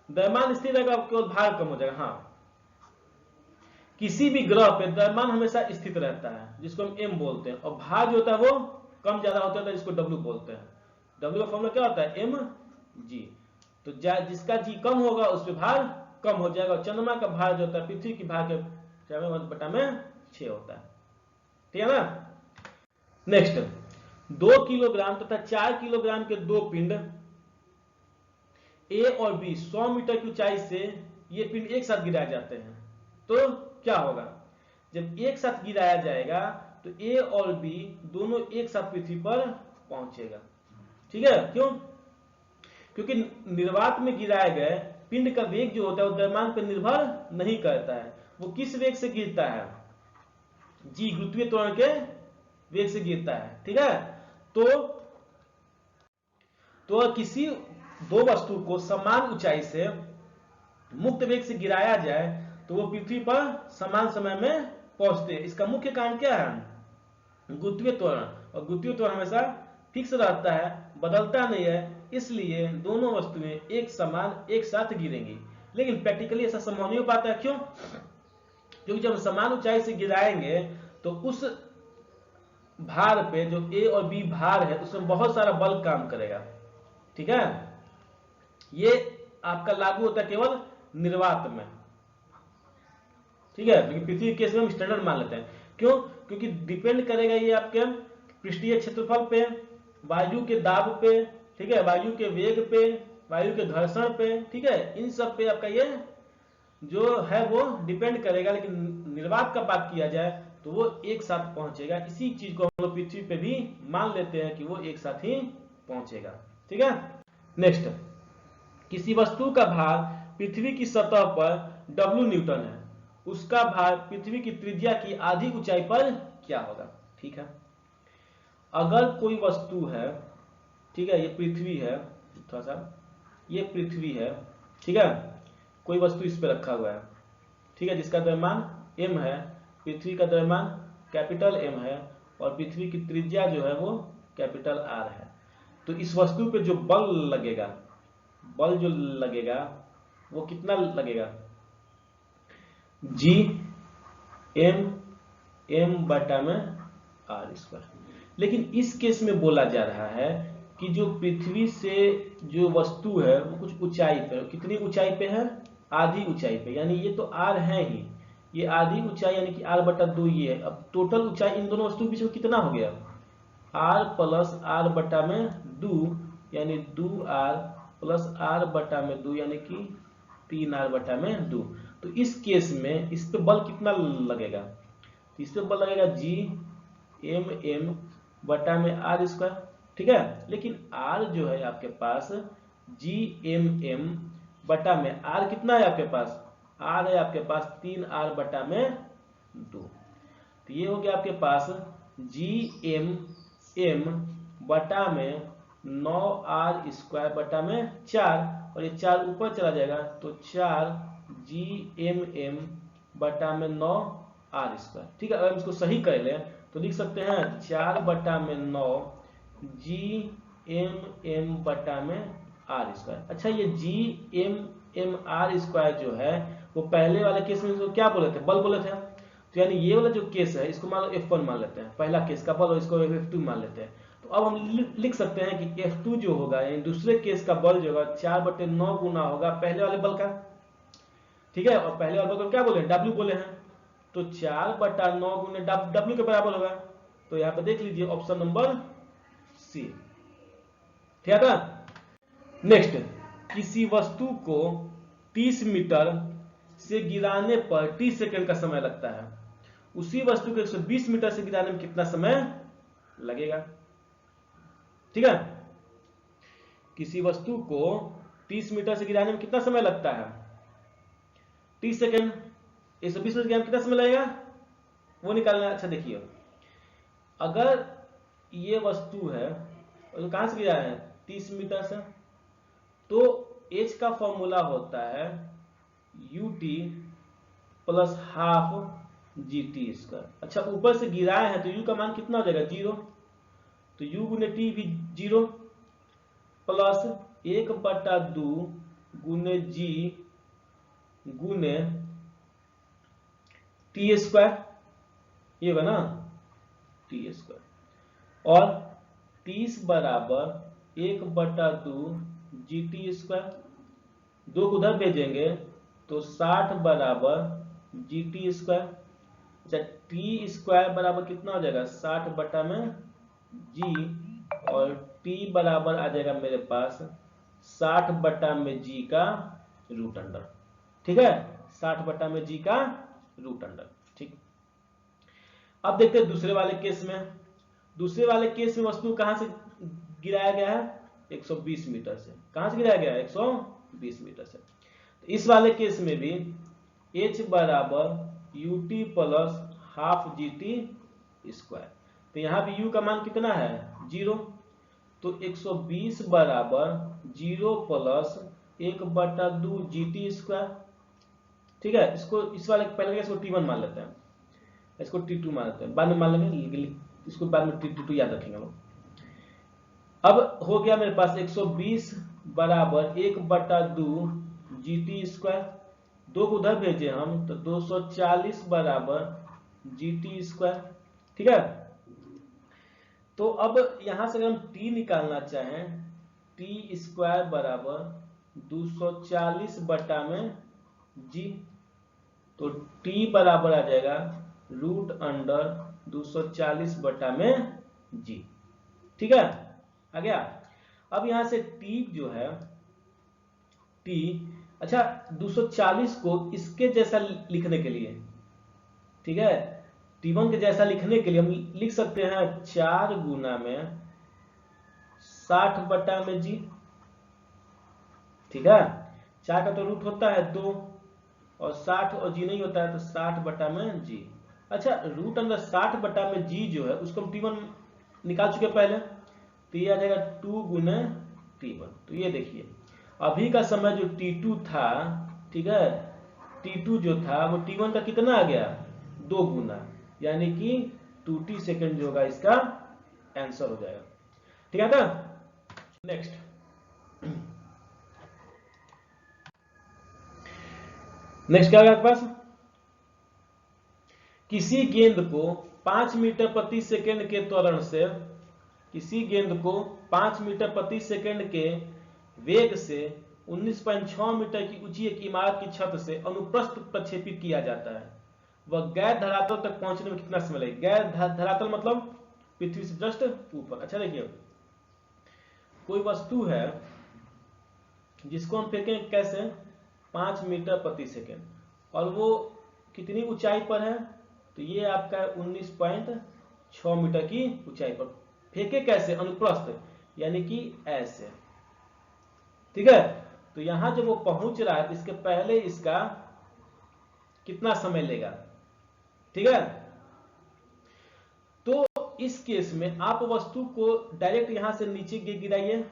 द्रव्यमान स्थिर रहेगा केवल भार कम हो जाएगा। हाँ, किसी भी ग्रह पे द्रव्यमान हमेशा स्थित रहता है जिसको हम m बोलते हैं, और भार जो होता है वो कम ज्यादा होता है जिसको w बोलते हैं। w का फॉर्मूला क्या होता है, mg। तो जिसका g कम होगा उस पे भार कम हो जाएगा, और चंद्रमा का भार जो होता है पृथ्वी की भार के 4/6 होता है। ठीक है ना। नेक्स्ट, 2 किलोग्राम तथा 4 किलोग्राम के दो पिंड ए और बी 100 मीटर की ऊंचाई से ये पिंड एक साथ गिराए जाते हैं, तो क्या होगा, जब एक साथ गिराया जाएगा तो ए और बी दोनों एक साथ पृथ्वी पर पहुंचेगा। ठीक है, क्यों? क्योंकि निर्वात में गिराए गए पिंड का वेग जो होता है वो द्रव्यमान पर निर्भर नहीं करता है, वो किस वेग से गिरता है, जी गुरुत्वीय त्वरण के वेग से गिरता है। ठीक है, तो किसी दो वस्तु को समान ऊंचाई से मुक्त वेग से गिराया जाए तो वो पृथ्वी पर समान समय में पहुंचते हैं। इसका मुख्य कारण क्या है, गुरुत्वीय त्वरण, और गुरुत्वीय त्वरण हमेशा फिक्स रहता है, बदलता नहीं है, इसलिए दोनों वस्तुएं एक समान एक साथ गिरेंगी। लेकिन प्रैक्टिकली ऐसा संभव नहीं हो पाता है। क्यों? क्योंकि जब समान ऊंचाई से गिराएंगे तो उस भार पे जो ए और बी भार है उसमें बहुत सारा बल काम करेगा। ठीक है, ये आपका लागू होता है केवल निर्वात में। ठीक है, लेकिन पृथ्वी के केस में हम स्टैंडर्ड मान लेते हैं। क्यों? क्योंकि डिपेंड करेगा ये आपके पृष्ठीय क्षेत्रफल पे, वायु के दाब पे, ठीक है, वायु के वेग पे, वायु के घर्षण पे, ठीक है, इन सब पे आपका ये जो है वो डिपेंड करेगा। लेकिन निर्वात का बात किया जाए तो वो एक साथ पहुंचेगा। इसी चीज को हम लोग पृथ्वी पे भी मान लेते हैं कि वो एक साथ ही पहुंचेगा। ठीक है, नेक्स्ट, किसी वस्तु का भार पृथ्वी की सतह पर W न्यूटन है, उसका भार पृथ्वी की त्रिज्या की आधी ऊंचाई पर क्या होगा? ठीक है, अगर कोई वस्तु है, ठीक है, ये पृथ्वी है, थोड़ा सा ये पृथ्वी है, ठीक है, कोई वस्तु इस पे रखा हुआ है, ठीक है, जिसका द्रव्यमान m है, पृथ्वी का द्रव्यमान कैपिटल M है, और पृथ्वी की त्रिज्या जो है वो कैपिटल R है। तो इस वस्तु पे जो बल लगेगा, बल जो लगेगा वो कितना लगेगा? G m बटा में R²। लेकिन इस केस में बोला जा रहा है कि जो पृथ्वी से जो वस्तु है वो कुछ ऊंचाई पे, कितनी ऊंचाई पे है? आधी ऊंचाई पे, यानी ये तो R है ही, ये आधी ऊंचाई यानी कि R/2 ये है। अब टोटल ऊंचाई इन दोनों वस्तु के बीच में कितना हो गया? R प्लस R/2 यानी 2R प्लस R/2 यानी कि 3R/2। तो इस केस में इस पे बल कितना लगेगा? इस पे बल लगेगा Gmm बटा में R²। ठीक है, लेकिन R जो है आपके पास Gmm बटा में R कितना है आपके पास? R है आपके पास 3R/2। तो ये हो गया आपके पास Gmm बटा में 9R² बटा में 4, और ये 4 ऊपर चला जाएगा तो 4 Gmm बटा में 9R²। ठीक है, अगर इसको सही कर ले तो लिख सकते हैं 4 बटा में 9 Gmm बटा में R²। अच्छा, ये Gmm R² जो है वो पहले वाले केस में इसको क्या बोले थे? बल बोले थे। तो यानी ये वाला जो केस है इसको मान लो F1 मान लेते हैं, पहला केस का बल, और इसको F2 मान लेते हैं। तो अब हम लिख सकते हैं कि F2 जो होगा यानी दूसरे केस का बल जो होगा 4/9 गुना होगा पहले वाले बल का। ठीक है, और पहले वाले बल को क्या बोले? W बोले हैं। तो 4/9 गुने W के बराबर होगा। तो यहाँ पे देख लीजिए ऑप्शन नंबर सी। ठीक है, नेक्स्ट, किसी वस्तु को 30 मीटर से गिराने पर 30 सेकंड का समय लगता है, उसी वस्तु को 120 मीटर से गिराने में कितना समय लगेगा? ठीक है, किसी वस्तु को 30 मीटर से गिराने में कितना समय लगता है? 30 सेकंड। 120 मीटर गिराने में कितना समय लगेगा वो निकालना। अच्छा देखिए, अगर ये वस्तु है और कहां से गिरा है? 30 मीटर से, तो h का फॉर्मूला होता है ut प्लस हाफ GT²। अच्छा, ऊपर से गिराए हैं तो u का मान कितना हो जाएगा? 0। तो u गुने t भी 0 प्लस 1/2 गुने g गुने t², ये होगा ना t², और 30 बराबर 1/2 GT²। 2 को उधर भेजेंगे तो 60 बराबर GT²। अच्छा, t² बराबर कितना हो जाएगा? 60 बटा में g, और t बराबर आ जाएगा मेरे पास 60 बटा में g का रूट अंडर। ठीक है, 60 बटा में g का रूट अंडर। ठीक, अब देखते हैं दूसरे वाले केस में। दूसरे वाले केस में वस्तु कहां से गिराया गया है? 120 मीटर से। कहां से गिराया गया है? 120 मीटर से। तो इस वाले केस में भी h बराबर ut प्लस हाफ GT²। तो यहां भी u का मान कितना है? 0। तो 120 बराबर 0 प्लस 1/2 GT²। ठीक है, इसको इस वाले पहले इसको T1 मान लेते हैं, इसको T2 मान लेते हैं, बाद में मान लेंगे। इसको बाद में T2 याद रखेंगे हम। अब हो गया मेरे पास 120 बराबर 1/2 GT², 2 को उधर भेजे हम तो 240 बराबर GT²। ठीक है, तो अब यहां से अगर हम T निकालना चाहें, T² बराबर 240 बटा में G, तो T बराबर आ जाएगा √240 बटा में G। ठीक है, आ गया। अब यहां से T जो है, T, अच्छा 240 को इसके जैसा लिखने के लिए, ठीक है, T1 के जैसा लिखने के लिए हम लिख सकते हैं 4 गुना में 60 बटा में G। ठीक है, 4 का तो रूट होता है 2 और 60 और G नहीं होता है तो 60 बटा में G। अच्छा, √60 बटा में G जो है उसको हम T1 निकाल चुके पहले, तो ये आ जाएगा 2 गुना T1। तो ये देखिए अभी का समय जो T2 था, ठीक है, T2 जो था वो T1 का कितना आ गया, 2 गुना, यानी कि 2t सेकेंड जो होगा इसका आंसर हो जाएगा। ठीक है ना। नेक्स्ट, क्या होगा आपके पास, किसी गेंद को 5 मीटर प्रति सेकेंड के त्वरण से, किसी गेंद को 5 मीटर प्रति सेकेंड के वेग से 19.6 मीटर की ऊंची एक इमारत की छत से अनुप्रस्थ प्रक्षेपित किया जाता है, वह गैर धरातल तक पहुंचने में कितना समय लगेगा। गैर धरातल मतलब पृथ्वी से जस्ट ऊपर। अच्छा देखिए, कोई वस्तु है जिसको हम फेंकें कैसे, 5 मीटर प्रति सेकेंड, और वो कितनी ऊंचाई पर है, तो ये आपका 19.6 मीटर की ऊंचाई पर। फेंके कैसे, अनुप्रस्थ, यानी कि ऐसे। ठीक है, तो यहां जब वो पहुंच रहा है तो इसके पहले इसका कितना समय लेगा। ठीक है, तो इस केस में आप वस्तु को डायरेक्ट यहां से नीचे गिराइए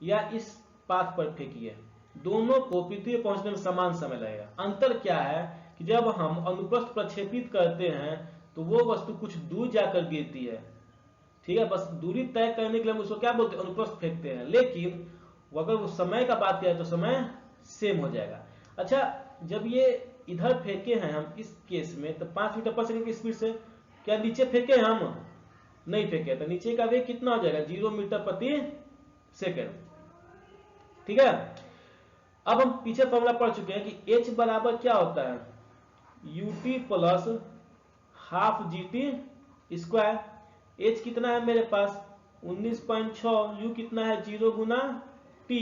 या इस पाथ पर फेंकिए, दोनों को पृथ्वी पहुंचने में समान समय लगेगा। अंतर क्या है कि जब हम अनुप्रस्थ प्रक्षेपित करते हैं तो वो वस्तु कुछ दूर जाकर गिरती है। ठीक है, बस दूरी तय करने के लिए हम उसको क्या बोलते हैं, अनुप्रस्थ फेंकते हैं, लेकिन अगर वो समय का बात किया तो समय सेम हो जाएगा। अच्छा, जब ये इधर फेंके हैं हम इस केस में तो 5 मीटर पर सेकंड की स्पीड से, क्या नीचे फेंके हम, नहीं फेंके, तो नीचे का वेग कितना हो जाएगा, 0 मीटर प्रति सेकंड। ठीक है, अब हम पीछे फॉर्मूला पढ़ चुके हैं कि H बराबर क्या होता है, ut plus half GT²। H कितना है मेरे पास 19.6, U कितना है 0 गुना T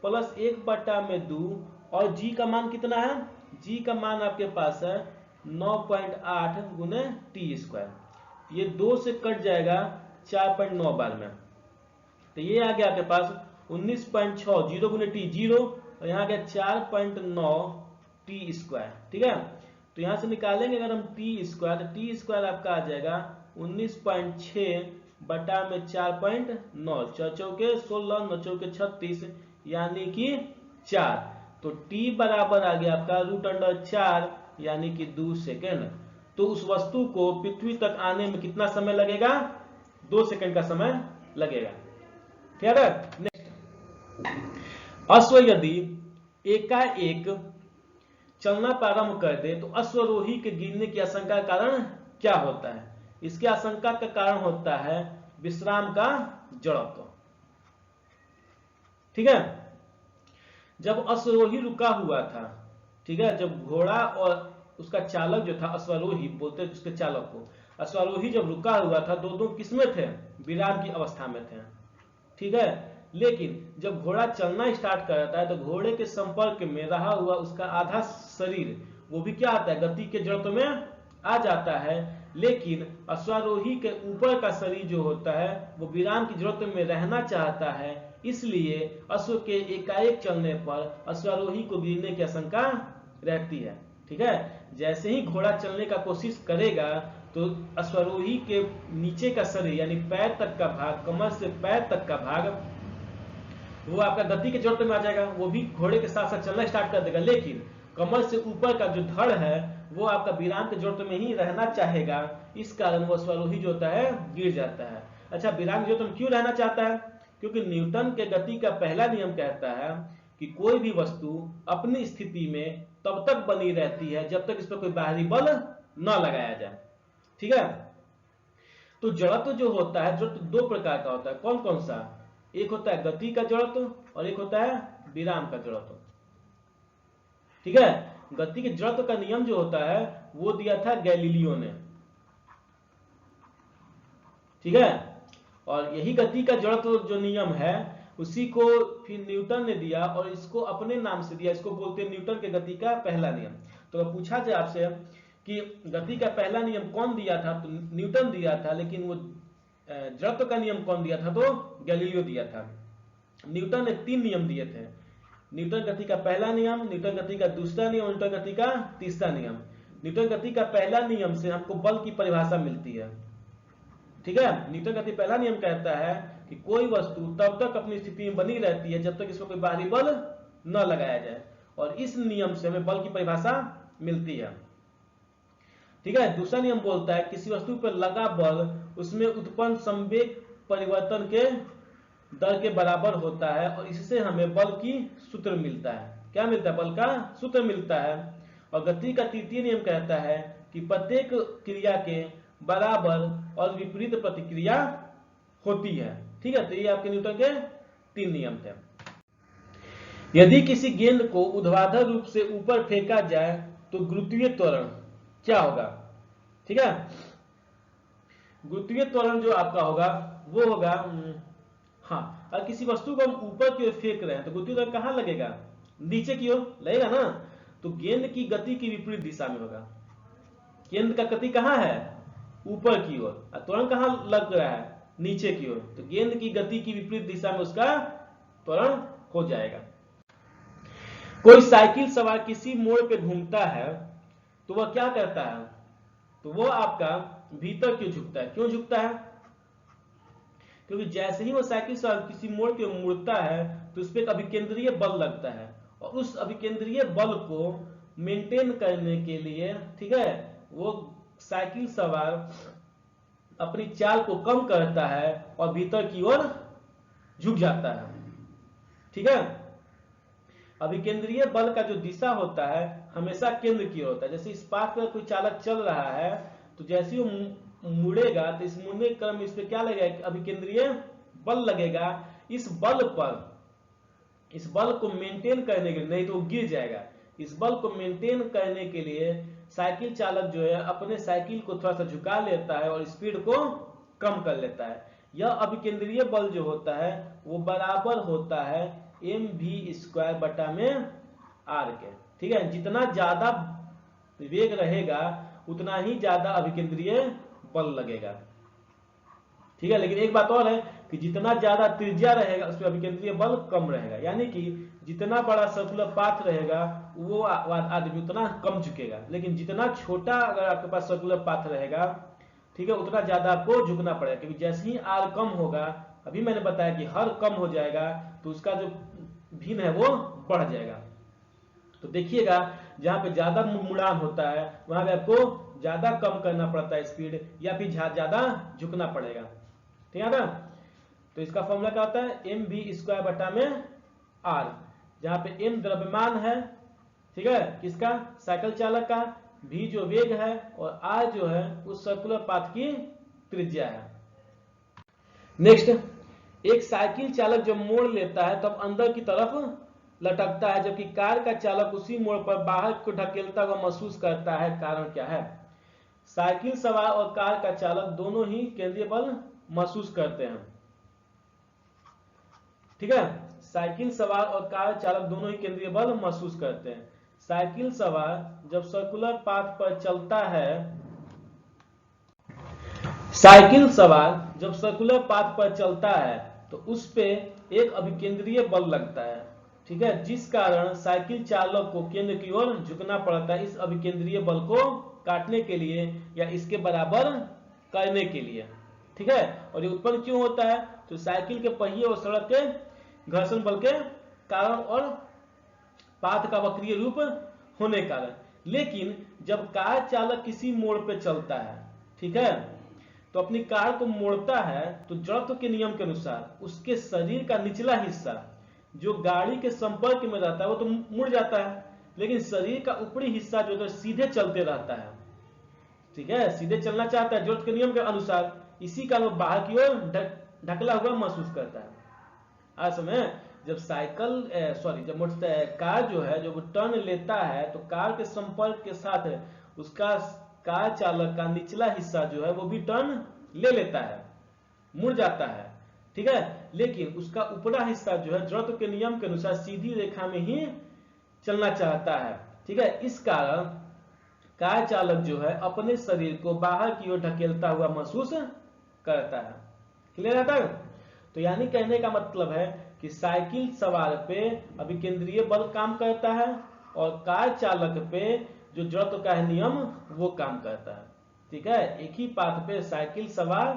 प्लस 1/2 और G का मान कितना है, G का मान आपके पास है 9.8 गुने T²। ये 2 से कट जाएगा 4.9 बार में, तो ये आ गया आपके पास 19.6, 0 गुने T 0, और यहाँ गया 4.9 T²। ठीक है, तो यहाँ से निकालेंगे अगर हम T², तो T² आपका आ जाएगा 19.6 बटा में 4.9, 4 चौके 16, 9 चौके 36, यानी कि 4। तो T बराबर आ गया आपका √4 यानी कि 2 सेकेंड। तो उस वस्तु को पृथ्वी तक आने में कितना समय लगेगा, 2 सेकेंड का समय लगेगा। ठीक है, नेक्स्ट, अश्व यदि एकाएक चलना प्रारंभ कर दे तो अश्वरोही के गिरने की आशंका का कारण क्या होता है। इसकी आशंका का कारण होता है विश्राम का जड़त्व। ठीक है, जब अश्वरोही रुका हुआ था, ठीक है, जब घोड़ा और उसका चालक जो था, अश्वरोही बोलते हैं उसके चालक को, अश्वरोही जब रुका हुआ था, दोनों किसमें थे, विराम की अवस्था में थे। ठीक है, लेकिन जब घोड़ा चलना स्टार्ट करता है तो घोड़े के संपर्क में रहा हुआ उसका आधा शरीर वो भी क्या आता है, गति के जड़त्व में आ जाता है, लेकिन अश्वारोही के ऊपर का शरीर जो होता है वो विराम की जड़त्व में रहना चाहता है, इसलिए अश्व के एकाएक चलने पर अश्वारोही को गिरने की आशंका रहती है। ठीक है, जैसे ही घोड़ा चलने का कोशिश करेगा तो अश्वारोही के नीचे का शरीर यानी पैर तक का भाग, कमर से पैर तक का भाग, वो आपका गति के जड़त्व में आ जाएगा, वो भी घोड़े के साथ साथ चलना स्टार्ट कर देगा, लेकिन कमर से ऊपर का जो धड़ है वो आपका विराम के जड़त्व में ही रहना चाहेगा, इस कारण वह स्वारोही जो होता है गिर जाता है। अच्छा, विराम जो तुम क्यों रहना चाहता है? क्योंकि न्यूटन के गति का पहला नियम कहता है कि कोई भी वस्तु अपनी स्थिति में तब तक बनी रहती है जब तक इस पर कोई बाहरी बल न लगाया जाए। ठीक है, तो जड़त्व जो होता है, जड़त्व दो प्रकार का होता है। कौन कौन सा? एक होता है गति का जड़त्व और एक होता है विराम का जड़त्व। ठीक है, गति के जड़त्व का नियम जो होता है वो दिया था गैलीलियो ने। ठीक है, और यही गति का जड़त्व जो नियम है उसी को फिर न्यूटन ने दिया और इसको अपने नाम से दिया। इसको बोलते हैं न्यूटन के गति का पहला नियम। तो पूछा जाए आपसे कि गति का पहला नियम कौन दिया था, तो न्यूटन दिया था, लेकिन वो जड़त्व का नियम कौन दिया था, तो गैलीलियो दिया था। न्यूटन ने 3 नियम दिए थे। न्यूटन गति का पहला नियम, न्यूटन गति का दूसरा नियम, न्यूटन गति का तीसरा नियम। न्यूटन गति का पहला नियम से हमको बल की परिभाषा मिलती है। ठीक है, न्यूटन गति पहला नियम कहता है कि कोई वस्तु तब तक अपनी स्थिति में बनी रहती है जब तक इसमें कोई बाहरी बल न लगाया जाए, और इस नियम से हमें बल की परिभाषा मिलती है। ठीक है, दूसरा नियम बोलता है किसी वस्तु पर लगा बल उसमें उत्पन्न संवेग परिवर्तन के दर के बराबर होता है, और इससे हमें बल की सूत्र मिलता है। क्या मिलता है? बल का सूत्र मिलता है। और गति का तृतीय नियम कहता है कि प्रत्येक क्रिया के बराबर और विपरीत प्रतिक्रिया होती है। ठीक है, तो ये आपके न्यूटन के 3 नियम थे। यदि किसी गेंद को ऊर्ध्वाधर रूप से ऊपर फेंका जाए तो गुरुत्वीय त्वरण क्या होगा? ठीक है, गुरुत्वीय त्वरण जो आपका होगा वो होगा, हाँ, अगर किसी वस्तु को हम ऊपर की ओर फेंक रहे हैं तो गुरुत्वीय त्वरण कहाँ लगेगा? नीचे की ओर लगेगा ना। तो गेंद की गति की विपरीत दिशा में होगा। गेंद का गति कहाँ है? ऊपर की ओर, और त्वरण कहाँ लग रहा है? नीचे की ओर। तो गेंद की गति की विपरीत दिशा में उसका त्वरण हो जाएगा। कोई साइकिल सवार किसी मोड़ पे घूमता है तो वह क्या करता है? तो वो आपका भीतर क्यों झुकता है? क्यों झुकता है? क्योंकि जैसे ही वो साइकिल सवार किसी मोड़ पे मुड़ता है तो उस पर एक अभिकेंद्रीय बल लगता है, और उस अभिकेंद्रीय बल को मेंटेन करने के लिए, ठीक है, वो साइकिल सवार अपनी चाल को कम करता है और भीतर की ओर झुक जाता है। ठीक है, अभिकेंद्रीय बल का जो दिशा होता है हमेशा केंद्र की ओर होता है। जैसे इस पाथ पर कोई चालक चल रहा है तो जैसे ही वो मुड़ेगा तो इस मुड़ने के क्रम में इस पे क्या लगेगा? अभिकेंद्रीय बल लगेगा। इस बल को मेंटेन करने के लिए, नहीं तो वो गिर जाएगा, इस बल को मेंटेन करने के लिए साइकिल चालक जो है अपने साइकिल को थोड़ा सा झुका लेता है और स्पीड को कम कर लेता है। यह अभिकेंद्रीय बल जो होता है वो बराबर होता है mv² बटा में r के। ठीक है, जितना ज्यादा वेग रहेगा उतना ही ज्यादा अभिकेंद्रीय बल लगेगा। ठीक है, लेकिन एक बात और है कि जितना ज्यादा त्रिज्या रहेगा उस पर अभिकेंद्रीय बल कम रहेगा। यानी कि जितना बड़ा सर्कुलर पाथ रहेगा वो आदमी उतना कम झुकेगा, लेकिन जितना छोटा अगर आपके पास सर्कुलर पाथ रहेगा, ठीक है, उतना ज्यादा आपको झुकना पड़ेगा। क्योंकि जैसे ही आर कम होगा, अभी मैंने बताया कि हर कम हो जाएगा तो उसका जो भिन्न है वो बढ़ जाएगा। तो देखिएगा जहां पे ज्यादा मुड़ान होता है वहां पे आपको ज्यादा कम करना पड़ता है स्पीड, या फिर ज्यादा झुकना पड़ेगा। ठीक है ना? तो इसका फॉर्मूला क्या होता है? mv² बटा में r, जहां पे m द्रव्यमान है, ठीक है, किसका? साइकिल चालक का, v जो वेग है, और r जो है उस सर्कुलर पाथ की त्रिज्या है। नेक्स्ट, एक साइकिल चालक जब मोड़ लेता है तब अंदर की तरफ लटकता है, जबकि कार का चालक उसी मोड़ पर बाहर को ढकेलता हुआ महसूस करता है। कारण क्या है? साइकिल सवार और कार का चालक दोनों ही केंद्रीय बल महसूस करते हैं। ठीक है, साइकिल सवार और कार चालक दोनों ही केंद्रीय बल महसूस करते हैं। साइकिल सवार जब सर्कुलर पाथ पर चलता है, साइकिल सवार जब सर्कुलर पाथ पर चलता है तो उस पे एक अभिकेंद्रीय बल लगता है। ठीक है, जिस कारण साइकिल चालक को केंद्र की ओर झुकना पड़ता है इस अभिकेंद्रीय बल को काटने के लिए या इसके बराबर करने के लिए। ठीक है, और ये उत्पन्न क्यों होता है? तो साइकिल के पहिए और सड़क के घर्षण बल के कारण और पाथ का वक्रीय रूप होने के कारण। लेकिन जब कार चालक किसी मोड़ पे चलता है, ठीक है। तो अपनी कार को मोड़ता है तो जड़त्व के नियम के अनुसार उसके शरीर का निचला हिस्सा जो गाड़ी के संपर्क में रहता है वो तो मुड़ जाता है, लेकिन शरीर का ऊपरी हिस्सा जो है सीधे चलते रहता है। ठीक है, सीधे चलना चाहता है जड़त्व के नियम के अनुसार, इसी कारण वो बाहर की ओर ढकला हुआ महसूस करता है। आज समय जब जब कार जो है जब टर्न लेता है तो कार के संपर्क के साथ उसका कार चालक का निचला हिस्सा जो है वो भी टर्न ले लेता है, मुड़ जाता है। ठीक है, लेकिन उसका ऊपरा हिस्सा जो है जड़त्व के नियम के अनुसार सीधी रेखा में ही चलना चाहता है। ठीक है, इस कारण कार चालक जो है अपने शरीर को बाहर की ओर ढकेलता हुआ महसूस करता है। क्लियर आता है? तो यानी कहने का मतलब है कि साइकिल सवार पे अभिकेंद्रीय बल काम करता है और कार चालक पे जो जड़त्व का नियम वो काम करता है। ठीक है, एक ही पाथ पे साइकिल सवार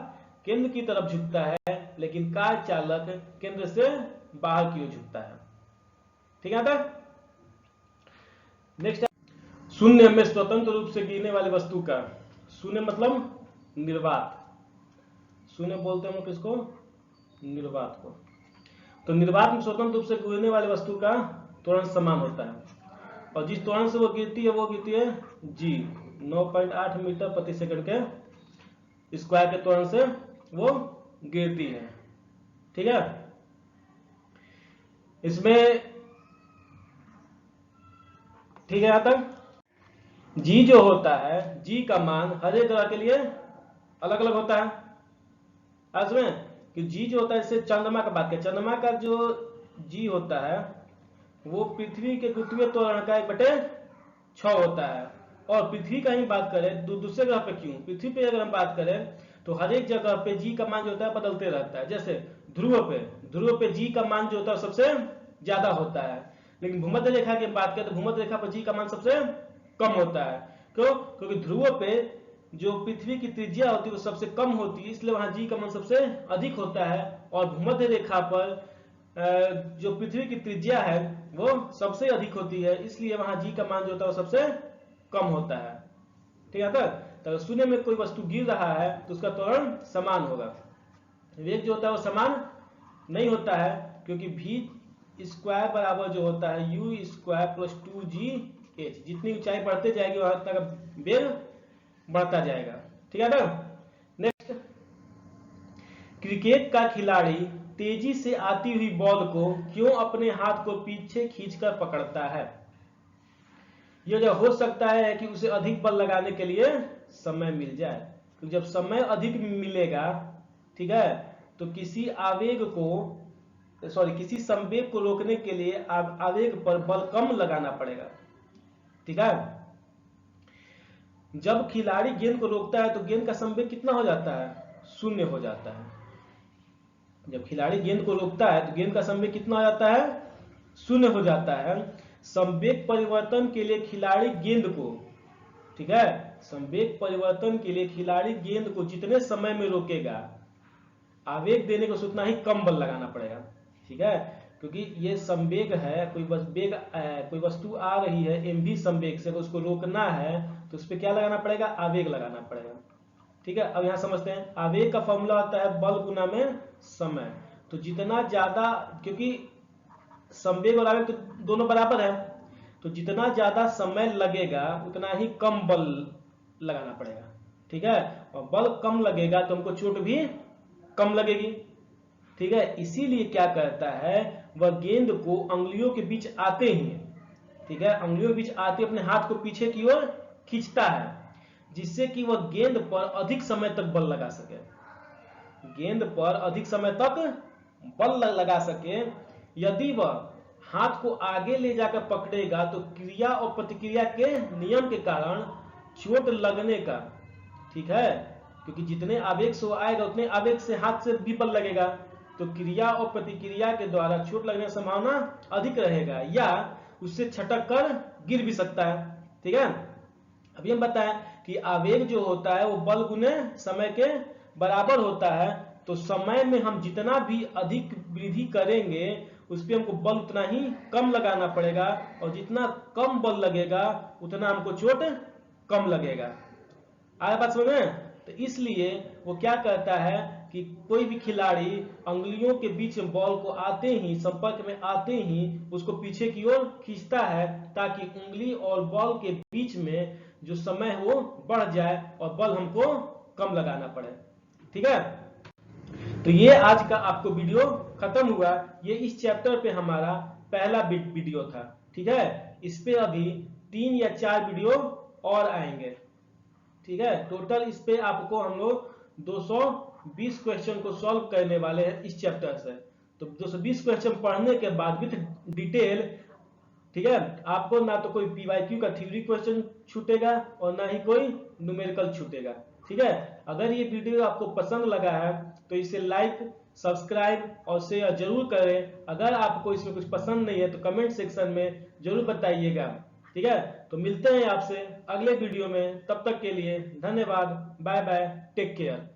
केंद्र की तरफ झुकता है लेकिन कार चालक केंद्र से बाहर की ओर झुकता है। ठीक है, नेक्स्ट, शून्य में स्वतंत्र रूप से गिरने वाली वस्तु का, शून्य मतलब निर्वात, शून्य बोलते हैं हम किसको, निर्वात को। तो निर्वात में स्वतंत्र रूप से गिरने वाली वस्तु का त्वरण समान होता है और जिस त्वरण से वो गिरती है जी 9.8 मीटर प्रति सेकंड के स्क्वायर के त्वरण से वो गिरती है। ठीक है, इसमें ठीक है यहां तक। जी जो होता है, जी का मान हर एक ग्रह के लिए अलग अलग होता है। आज में कि जी जो होता है, जैसे चंद्रमा का बात करें, चंद्रमा का जो जी होता है वो पृथ्वी के गुरुत्वीय त्वरण का 1/6 होता है। और पृथ्वी का ही बात करें दूसरे ग्रह पे क्यों, पृथ्वी पे अगर हम बात करें तो हर एक जगह पे जी का मान जो होता है बदलते रहता है। जैसे ध्रुव पे जी का मान जो होता है सबसे ज्यादा होता है, लेकिन भूमध्य रेखा की बात करें तो भूमध्य रेखा पर जी का मान सबसे कम होता है। क्यों? क्योंकि ध्रुव पे जो पृथ्वी की त्रिज्या होती है वो सबसे कम होती है, इसलिए वहां जी का मान सबसे अधिक होता है। और भूमध्य रेखा पर जो पृथ्वी की त्रिज्या है वो सबसे अधिक होती है, इसलिए वहां जी का मान जो होता है वो सबसे कम होता है। ठीक है, तो शून्य में कोई वस्तु गिर रहा है तो उसका त्वरण समान होगा। वेग जो होता है वो समान नहीं होता है क्योंकि v स्क्वायर बराबर जो होता है u स्क्वायर प्लस 2gh, जितनी ऊंचाई बढ़ते जाएगी वहां तक वेग बढ़ता जाएगा। ठीक है ना। नेक्स्ट, क्रिकेट का खिलाड़ी तेजी से आती हुई बॉल को क्यों अपने हाथ को पीछे खींचकर पकड़ता है? यह जो हो सकता है कि उसे अधिक बल लगाने के लिए समय मिल जाए, क्योंकि जब समय अधिक मिलेगा, ठीक है, तो किसी संवेग को रोकने के लिए आवेग पर बल कम लगाना पड़ेगा। ठीक है, जब खिलाड़ी गेंद को रोकता है तो गेंद का संवेग कितना हो जाता है? 0 हो जाता है। जब खिलाड़ी गेंद को रोकता है तो गेंद का संवेग कितना हो जाता है? 0 हो जाता है। संवेग परिवर्तन के लिए खिलाड़ी गेंद को, ठीक है, संवेग परिवर्तन के लिए खिलाड़ी गेंद को जितने समय में रोकेगा, आवेग देने को उतना ही कम बल लगाना पड़ेगा। ठीक है, क्योंकि ये संवेग है, कोई वस्तु आ रही है mv संवेग से, तो उसको रोकना है तो उस पर क्या लगाना पड़ेगा? आवेग लगाना पड़ेगा। ठीक है, अब यहां समझते हैं, आवेग का फॉर्मूला होता है बल गुना में समय। तो जितना ज्यादा, क्योंकि संवेग और आवेग तो दोनों बराबर है, तो जितना ज्यादा समय लगेगा उतना ही कम बल लगाना पड़ेगा। ठीक है, और बल कम लगेगा तो हमको चोट भी कम लगेगी। ठीक है, इसीलिए क्या करता है, वह गेंद को अंगुलियों के बीच आते ही, ठीक है, अंगुलियों के बीच आते अपने हाथ को पीछे की ओर खींचता है, जिससे कि वह गेंद पर अधिक समय तक बल लगा सके, गेंद पर अधिक समय तक बल लगा सके। यदि वह हाथ को आगे ले जाकर पकड़ेगा तो क्रिया और प्रतिक्रिया के नियम के कारण चोट लगने का, ठीक है, क्योंकि जितने आवेग से वो आएगा उतने आवेग से हाथ से भी बल लगेगा, तो क्रिया और प्रतिक्रिया के द्वारा चोट लगने की संभावना अधिक रहेगा या उससे छटक कर गिर भी सकता है। ठीक है, अभी हम बताएं कि आवेग जो होता है वो बल गुने समय के बराबर होता है, तो समय में हम जितना भी अधिक वृद्धि करेंगे उस पर हमको बल उतना ही कम लगाना पड़ेगा, और जितना कम बल लगेगा उतना हमको चोट कम लगेगा। आया बात समझ में? तो इसलिए वो क्या करता है कि कोई भी खिलाड़ी अंगुलियों के बीच में बॉल को आते ही, संपर्क में आते ही उसको पीछे की ओर खींचता है, ताकि उंगली और बॉल के बीच में जो समय है वो बढ़ जाए और बल हमको कम लगाना पड़े। ठीक है, तो ये आज का आपको वीडियो खत्म हुआ। ये इस चैप्टर पे हमारा पहला वीडियो था। ठीक है, इस पे अभी 3 या 4 वीडियो और आएंगे। ठीक है, टोटल इस पे आपको हम लोग 220 क्वेश्चन को सॉल्व करने वाले हैं इस चैप्टर से। तो 220 क्वेश्चन पढ़ने के बाद विथ डिटेल, ठीक है, आपको ना तो कोई पीवाईक्यू का थ्योरी क्वेश्चन छूटेगा और ना ही कोई न्यूमेरिकल छूटेगा। ठीक है, अगर ये वीडियो आपको पसंद लगा है तो इसे लाइक, सब्सक्राइब और शेयर जरूर करें। अगर आपको इसमें कुछ पसंद नहीं है तो कमेंट सेक्शन में जरूर बताइएगा। ठीक है, तो मिलते हैं आपसे अगले वीडियो में, तब तक के लिए धन्यवाद, बाय बाय, टेक केयर।